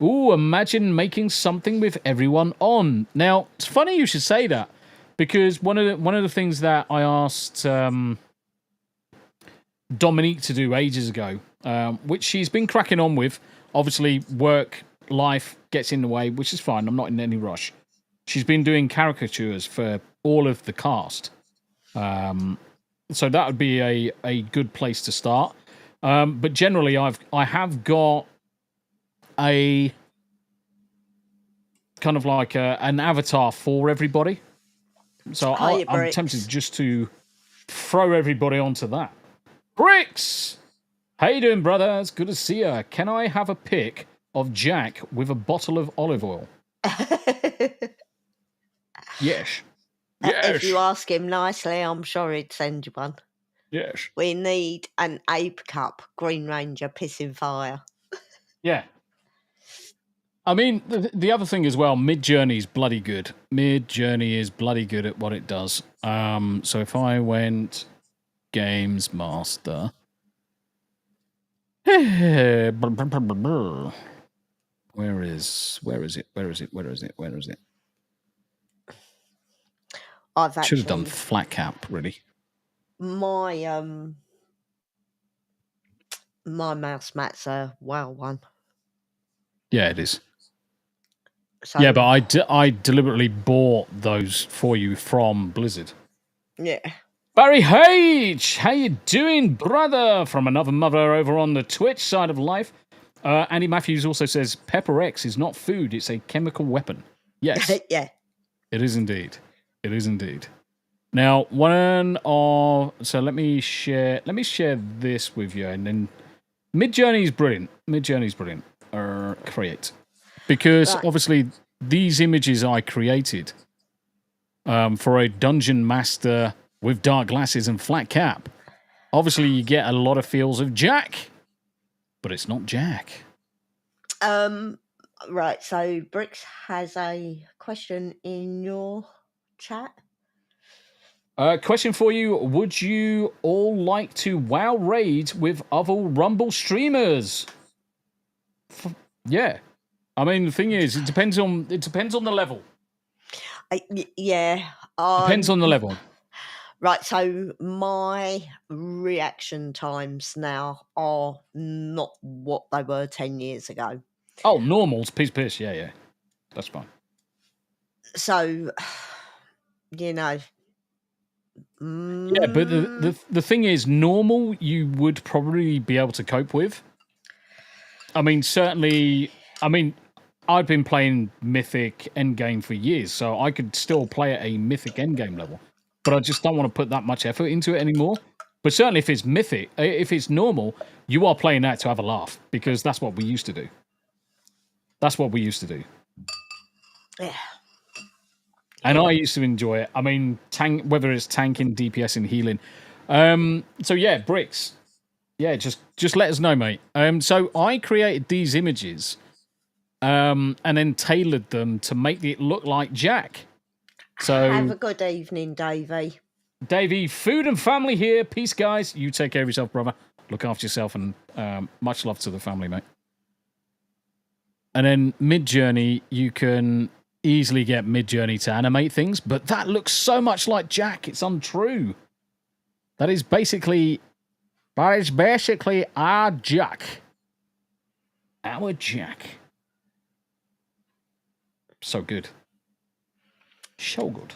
Ooh, imagine making something with everyone on. Now, it's funny you should say that, because one of the things that I asked Dominique to do ages ago, which she's been cracking on with. Obviously, work, life gets in the way, which is fine. I'm not in any rush. She's been doing caricatures for all of the cast. So that would be a good place to start. But generally, I have got a kind of like an avatar for everybody. So I'm tempted just to throw everybody onto that. Bricks! How you doing, brother? It's good to see you. Can I have a pic of Jack with a bottle of olive oil? Yes. If you Yes. ask him nicely, I'm sure he'd send you one. Yes. We need an Ape Cup Green Ranger pissing fire. Yeah. I mean, the other thing as well, Mid-Journey is bloody good. Mid-Journey is bloody good at what it does. So if I went Games Master... Where is it? I've Should have done actually flat cap, really. my mouse mat's a WoW one. Yeah, it is. So, Yeah, but I deliberately bought those for you from Blizzard. yeah. Barry H, how you doing, brother? From another mother over on the Twitch side of life. Andy Matthews also says Pepper X is not food; it's a chemical weapon. Yes, Yeah. it is indeed. It is indeed. Now, so let me share this with you, and then Mid-Journey is brilliant. Create, because Right. obviously these images I created for a dungeon master with dark glasses and flat cap. Obviously, you get a lot of feels of Jack, but it's not Jack. Right. So Bricks has a question in your chat. Question for you: would you all like to WoW raid with other Rumble streamers? Yeah, I mean the thing is, it depends on the level. Yeah. Depends on the level. Right, so my reaction times now are not what they were 10 years ago. Oh, normal's piss. Yeah. That's fine. So, you know. Yeah, but the thing is, normal you would probably be able to cope with. I mean, certainly, I've been playing Mythic Endgame for years, so I could still play at a Mythic Endgame level. But I just don't want to put that much effort into it anymore. But certainly if it's Mythic, if it's normal, you are playing that to have a laugh, because that's what we used to do. Yeah. And I used to enjoy it. I mean, whether it's tanking, DPS, and healing. So yeah, Bricks. Yeah, just let us know, mate. So I created these images, and then tailored them to make it look like Jack. So have a good evening, Davey. Davey, food and family here. Peace, guys. You take care of yourself, brother. Look after yourself, and much love to the family, mate. And then Mid-Journey, you can easily get Mid-Journey to animate things, but that looks so much like Jack, it's untrue. That is basically our Jack. Our Jack. So good. So good.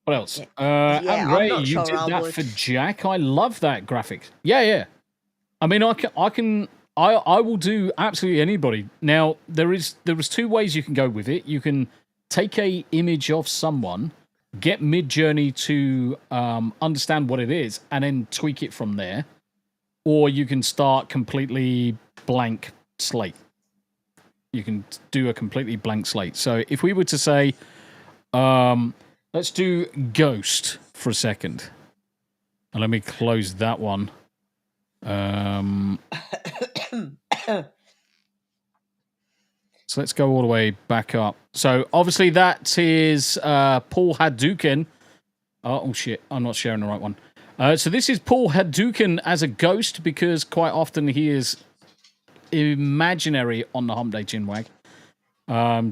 What else? Yeah, Ray, I'm not you sure did I that would. for Jack. I love that graphic. Yeah. I mean, I will do absolutely anybody. Now, there was two ways you can go with it. You can take a image of someone, get Mid-Journey to understand what it is, and then tweak it from there. Or you can start completely blank slate. You can do a completely blank slate. So if we were to say, let's do Ghost for a second. And let me close that one. So let's go all the way back up. So obviously that is Paul Hadouken. Oh shit, I'm not sharing the right one. So this is Paul Hadouken as a ghost, because quite often he is imaginary on the Hump Day Chinwag.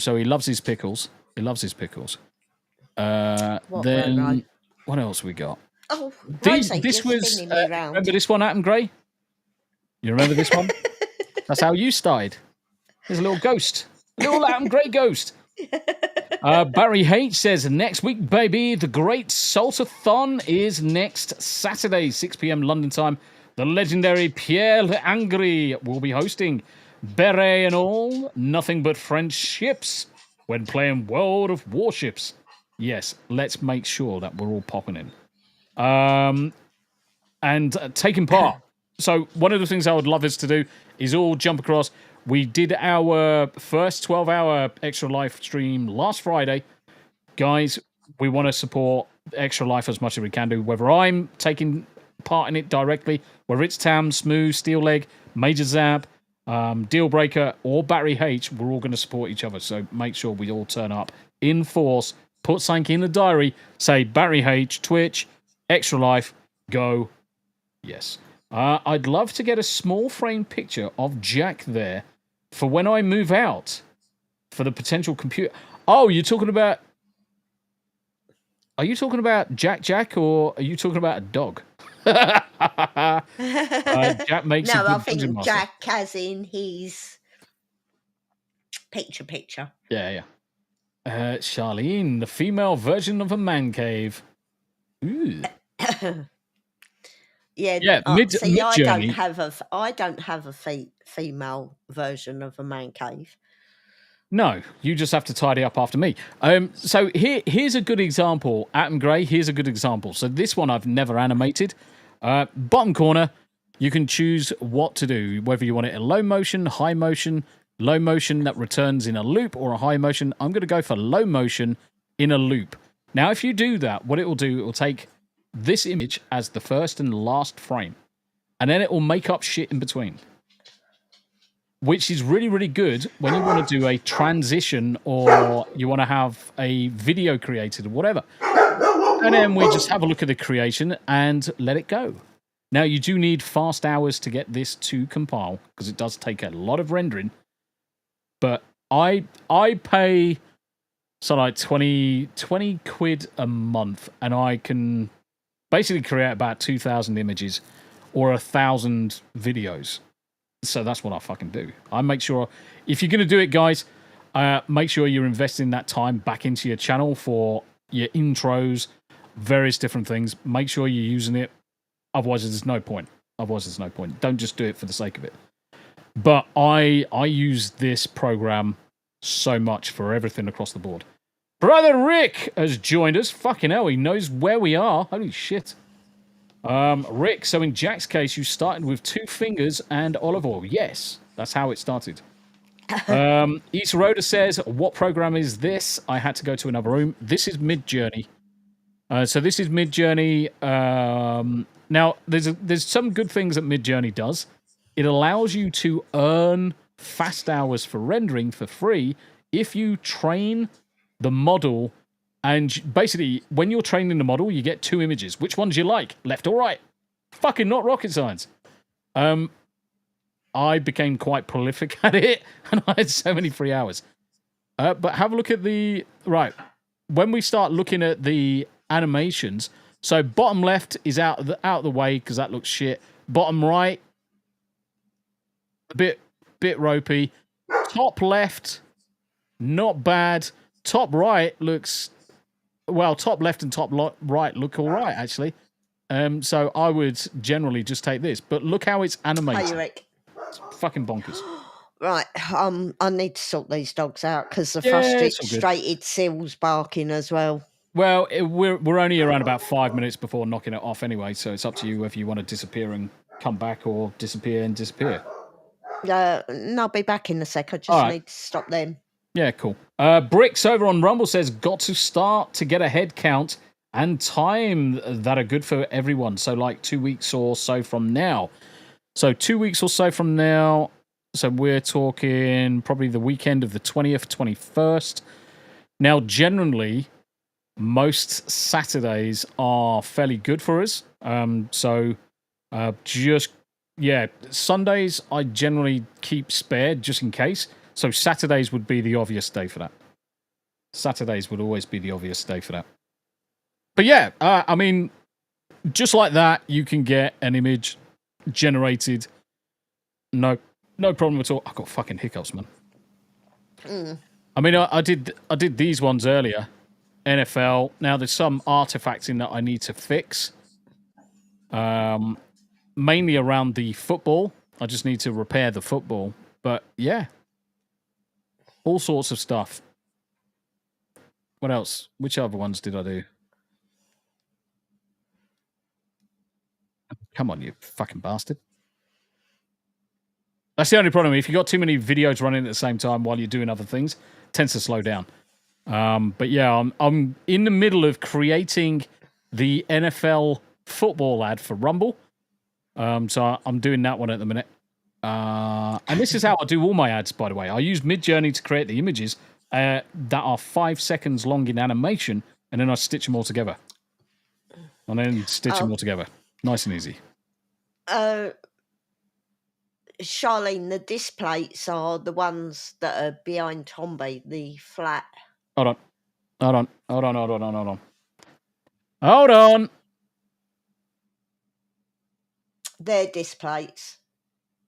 So he loves his pickles. What else we got? Oh, This Rosie, was spinning me round. remember this one, Adam Gray? You remember this one? That's how you started. There's a little ghost, little Adam Gray ghost. Barry H says, next week, baby, the Great Saltathon is next Saturday, 6 p.m. London time. The legendary Pierre Angry will be hosting. Beret and all, nothing but French ships when playing World of Warships. Yes, let's make sure that we're all popping in. And taking part. So one of the things I would love us to do is all jump across. We did our first 12-hour Extra Life stream last Friday. Guys, we want to support Extra Life as much as we can do, whether I'm taking part in it directly, whether it's Tam, Smooth, Steel Leg, Major Zab, Deal Breaker, or Barry H, we're all going to support each other. So make sure we all turn up in force, put something in the diary, say Barry H, Twitch, Extra Life, go. Yes. I'd love to get a small frame picture of Jack there for when I move out for the potential computer. Oh, you're talking about... Are you talking about Jack, or are you talking about a dog? Jack makes no, a good I think dungeon master. Jack has in his picture. Yeah. Charlene, the female version of a man cave. Ooh. Yeah. Mid-journey. I don't have a female version of a man cave. No, you just have to tidy up after me. So here's a good example. Atom Grey, here's a good example. So this one I've never animated. Bottom corner, you can choose what to do, whether you want it in low motion, high motion, low motion that returns in a loop, or a high motion. I'm going to go for low motion in a loop. Now, if you do that, what it will do, it will take this image as the first and last frame, and then it will make up shit in between. Which is really, really good when you want to do a transition or you want to have a video created or whatever. And then we just have a look at the creation and let it go. Now, you do need fast hours to get this to compile because it does take a lot of rendering. But I pay like 20 quid a month, and I can basically create about 2,000 images or 1,000 videos. So that's what I fucking do. I make sure, if you're going to do it, guys, make sure you're investing that time back into your channel for your intros, various different things. Make sure you're using it. Otherwise, there's no point. Don't just do it for the sake of it. But I use this program so much for everything across the board. Brother Rick has joined us. Fucking hell, he knows where we are. Holy shit. Rick, so in Jack's case, you started with 2 fingers and olive oil. Yes, that's how it started. Issa Rhoda says, what program is this? I had to go to another room. This is Mid-Journey. So this is Mid-Journey. Now, there's some good things that Mid-Journey does. It allows you to earn fast hours for rendering for free if you train the model. And basically, when you're training the model, you get 2 images. Which ones you like, left or right? Fucking not rocket science. I became quite prolific at it, and I had so many free hours. But have a look at the... Right, when we start looking at the animations, so bottom left is out of the way, because that looks shit. Bottom right, a bit ropey. Top left, not bad. Top right looks... Well, top left and top right look all right, actually. So I would generally just take this. But look how it's animated. Hey, Rick. It's fucking bonkers. Right, I need to sort these dogs out because the frustrated Seal's barking as well. Well, we're only around about 5 minutes before knocking it off anyway, so it's up to you whether you want to disappear and come back or disappear and disappear. No, I'll be back in a sec. I just need to stop them. Yeah, cool. Bricks over on Rumble says, got to start to get a head count and time that are good for everyone. So like 2 weeks or so from now. So 2 weeks or so from now. So we're talking probably the weekend of the 20th, 21st. Now, generally, most Saturdays are fairly good for us. Sundays I generally keep spare just in case. So Saturdays would be the obvious day for that. Saturdays would always be the obvious day for that. But yeah, I mean, just like that, you can get an image generated. No problem at all. I got fucking hiccups, man. I mean, I did these ones earlier. NFL. Now there's some artifacting that I need to fix. Mainly around the football. I just need to repair the football. But yeah. All sorts of stuff. What else? Which other ones did I do? Come on, you fucking bastard. That's the only problem. If you've got too many videos running at the same time while you're doing other things, it tends to slow down. But yeah, I'm in the middle of creating the NFL football ad for Rumble. So I'm doing that one at the minute. And this is how I do all my ads, by the way. I use Midjourney to create the images that are 5 seconds long in animation, and then I stitch them all together. And then stitch them all together. Nice and easy. Charlene, the disc plates are the ones that are behind Tombi, the flat. Hold on. They're disc plates.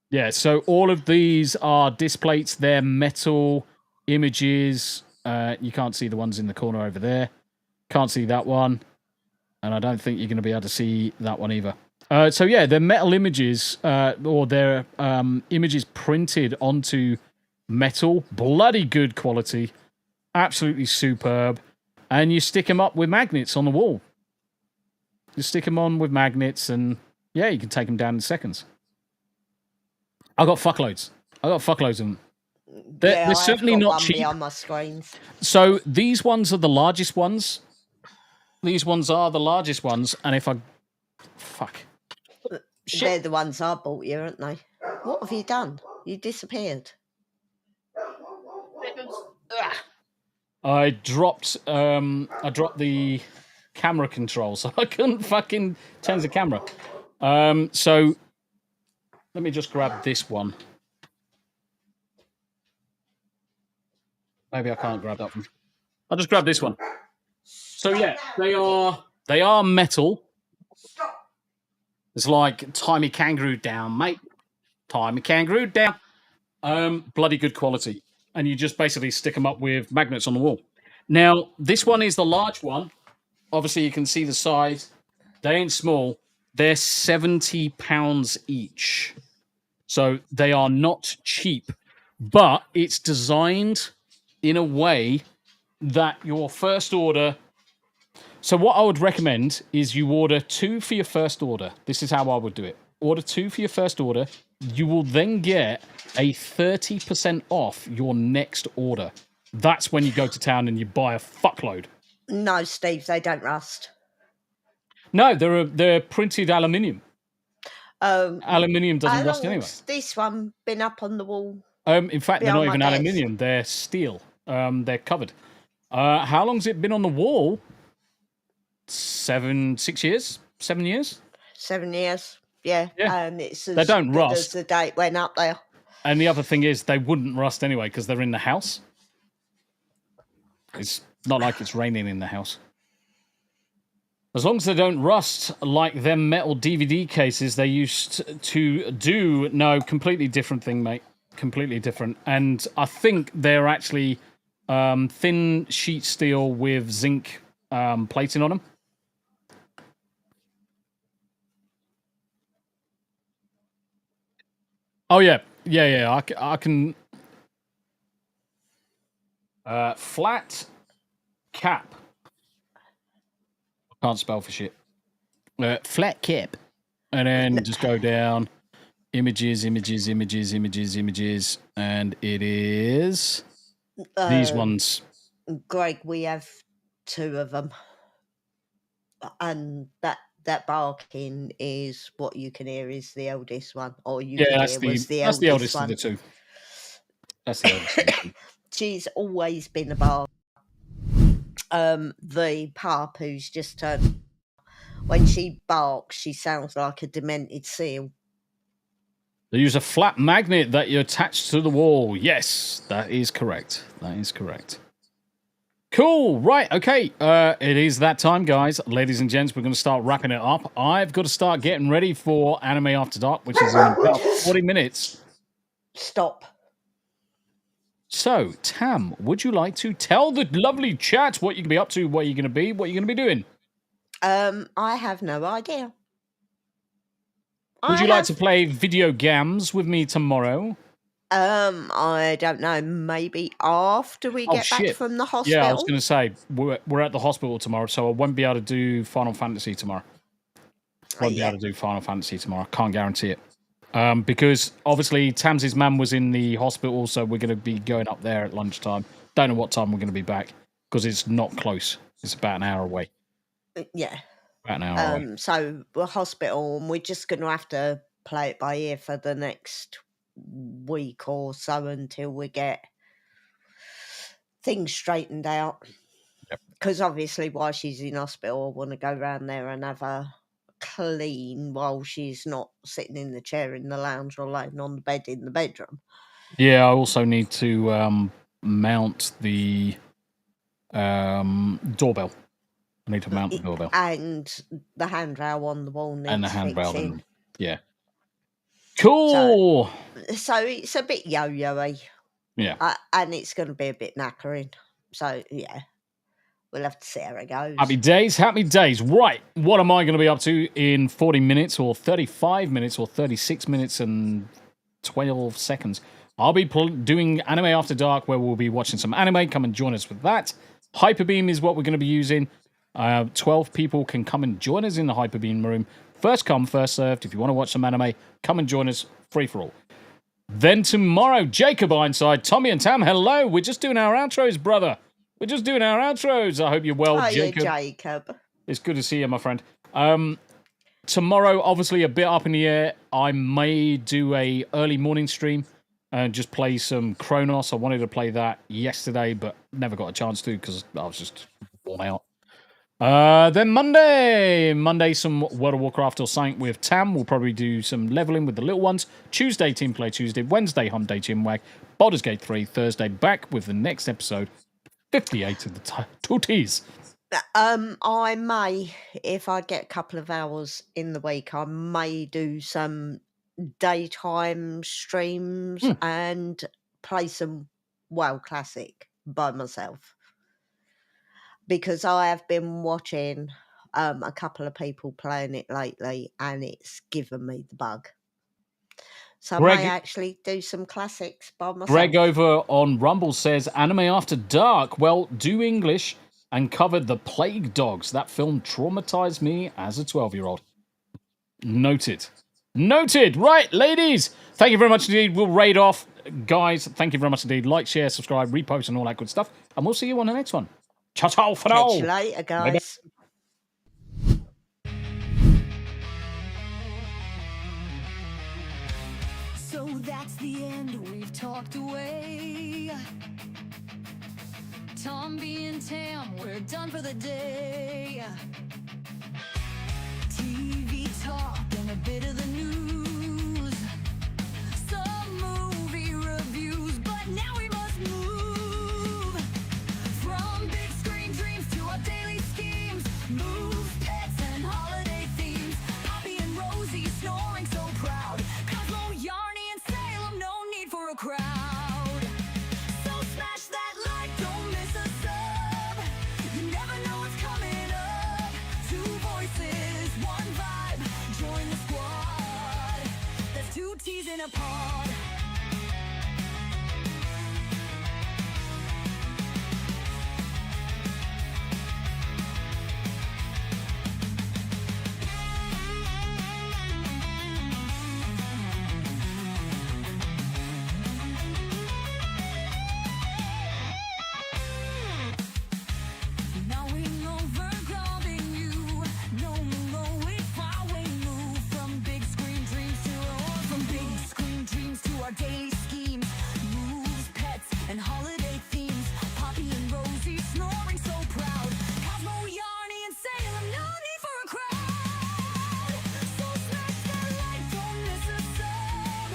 Yeah, so all of these are disc plates. They're metal images. You can't see the ones in the corner over there. Can't see that one. And I don't think you're going to be able to see that one either. So yeah, they're metal images, or they're images printed onto metal. Bloody good quality. Absolutely superb. And you stick them up with magnets on the wall. You stick them on with magnets, and yeah, you can take them down in seconds. I got fuckloads of them. They're certainly not cheap. On my screens. So these ones are the largest ones. These ones are the largest ones, and if I... Fuck. Shit. They're the ones I bought you, aren't they? What have you done? You disappeared. I dropped the camera control, so I couldn't fucking change the camera. So let me just grab this one. Maybe I can't grab that one. I'll just grab this one. So yeah, they are metal. It's like tie me kangaroo down, mate. Tie me kangaroo down. Bloody good quality. And you just basically stick them up with magnets on the wall. Now, this one is the large one. Obviously, you can see the size. They ain't small. They're £70 each. So they are not cheap. But it's designed in a way that your first order... So what I would recommend is you order 2 for your first order. This is how I would do it. Order 2 for your first order. You will then get a 30% off your next order. That's when you go to town and you buy a fuckload. No, Steve, they don't rust. No, they're printed aluminium. Aluminium doesn't rust anyway. This one been up on the wall? In fact, they're not even aluminium. They're steel. They're covered. How long's it been on the wall? 7 years? 7 years? 7 years. Yeah. They don't rust. The date went up there. And the other thing is, they wouldn't rust anyway because they're in the house. It's not like it's raining in the house. As long as they don't rust like them metal DVD cases they used to do. No, completely different thing, mate. Completely different. And I think they're actually thin sheet steel with zinc plating on them. Oh, yeah. Yeah. I can... flat cap. Can't spell for shit. Flat cap. And then just go down. Images. And it is... these ones. Greg, we have 2 of them. And that barking is what you can hear is the eldest one, or that's the eldest of the 2. That's the eldest of the 2. She's always been a bark. The pup who's just turned, when she barks, she sounds like a demented seal. They use a flat magnet that you attach to the wall. Yes, that is correct. Cool. Right. Okay. It is that time, guys. Ladies and gents, we're going to start wrapping it up. I've got to start getting ready for Anime After Dark, which is in about 40 minutes. Stop. So, Tam, would you like to tell the lovely chat what you're going to be up to, what you're going to be, what you're going to be doing? I have no idea. Would you like to play video games with me tomorrow? I don't know. Maybe after we get back from the hospital. Yeah, I was going to say we're at the hospital tomorrow, so I won't be able to do Final Fantasy tomorrow. Can't guarantee it. Because obviously Tams's mum was in the hospital, so we're going to be going up there at lunchtime. Don't know what time we're going to be back because it's not close. It's about an hour away. Yeah. About an hour away. So we're hospital, and we're just going to have to play it by ear for the next week or so until we get things straightened out. Because obviously, while she's in hospital, I want to go round there and have her clean while she's not sitting in the chair in the lounge or laying on the bed in the bedroom. Yeah, I also need to mount the doorbell. I need to mount the doorbell. And the handrail on the wall needs And the handrail. fixing. Yeah. Cool. So it's a bit yo-yo-y. Yeah. And it's going to be a bit knackering. So, yeah. We'll have to see how it goes. Happy days, happy days. Right, what am I going to be up to in 40 minutes or 35 minutes or 36 minutes and 12 seconds? I'll be doing Anime After Dark, where we'll be watching some anime. Come and join us with that. Hyperbeam is what we're going to be using. 12 people can come and join us in the Hyperbeam room. First come, first served. If you want to watch some anime, come and join us, free for all. Then tomorrow, Jacob Ironside, Tombi and Tam, hello. We're just doing our outros, brother. We're just doing our outros. I hope you're well, Jacob. Jacob. It's good to see you, my friend. Tomorrow, obviously, a bit up in the air. I may do a early morning stream and just play some Kronos. I wanted to play that yesterday, but never got a chance to because I was just worn out. Then Monday, some World of Warcraft or something with Tam. We'll probably do some leveling with the little ones. Tuesday, Team Play Tuesday. Wednesday, Hump Day, Chinwag. Baldur's Gate 3. Thursday, back with the next episode. 58 of the tooties. I may, if I get a couple of hours in the week, I may do some daytime streams and play some WoW Classic by myself. Because I have been watching a couple of people playing it lately, and it's given me the bug. So I may actually do some classics by myself. Greg over on Rumble says, Anime After Dark. Well, do English and covered The Plague Dogs. That film traumatized me as a 12-year-old. Noted. Right, ladies. Thank you very much indeed. We'll raid off. Guys, thank you very much indeed. Like, share, subscribe, repost, and all that good stuff. And we'll see you on the next one. Ciao for now. Catch you later, guys. Bye-bye. So that's the end, we've talked away. Tombi and Tam, we're done for the day. TV talk and a bit of the news. Some movie reviews, but now we must move. From big screen dreams to our daily schemes. Moves, pets, and holiday themes. Poppy and Rosie snoring so proud. Cosmo, Yarny, and Salem, no need for a crowd. So smash that like, don't miss a sub. You never know what's coming up. Two voices, one vibe. Join the squad. There's two T's in a pod. Knowing overcrowding you, no if I move from big screen dreams to our daily schemes, moves, pets, and holiday themes. Poppy and Rosie snoring so proud. Cosmo, Yarny, and Salem, no need for a crowd. So smash that like, don't miss a sub.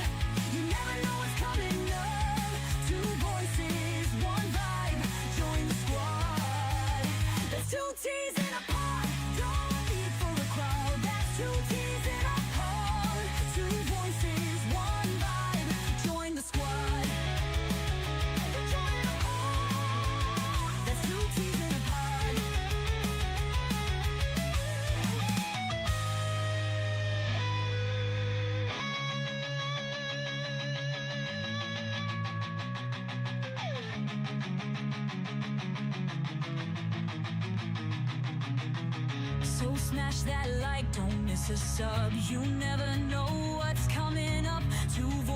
You never know what's coming up. Two voices, one vibe. Join the squad. There's two T's in a pod. Don't need for a crowd. That's two T's in a pod. Two voices, one vibe. Join the squad. Join the pod. That's two T's in a pod. So smash that like, don't miss a sub. You never know what's coming up.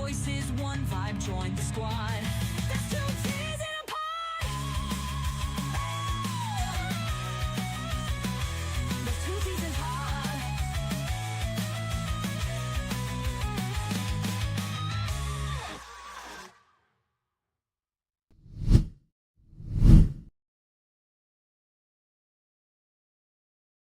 voices, one vibe, join the squad.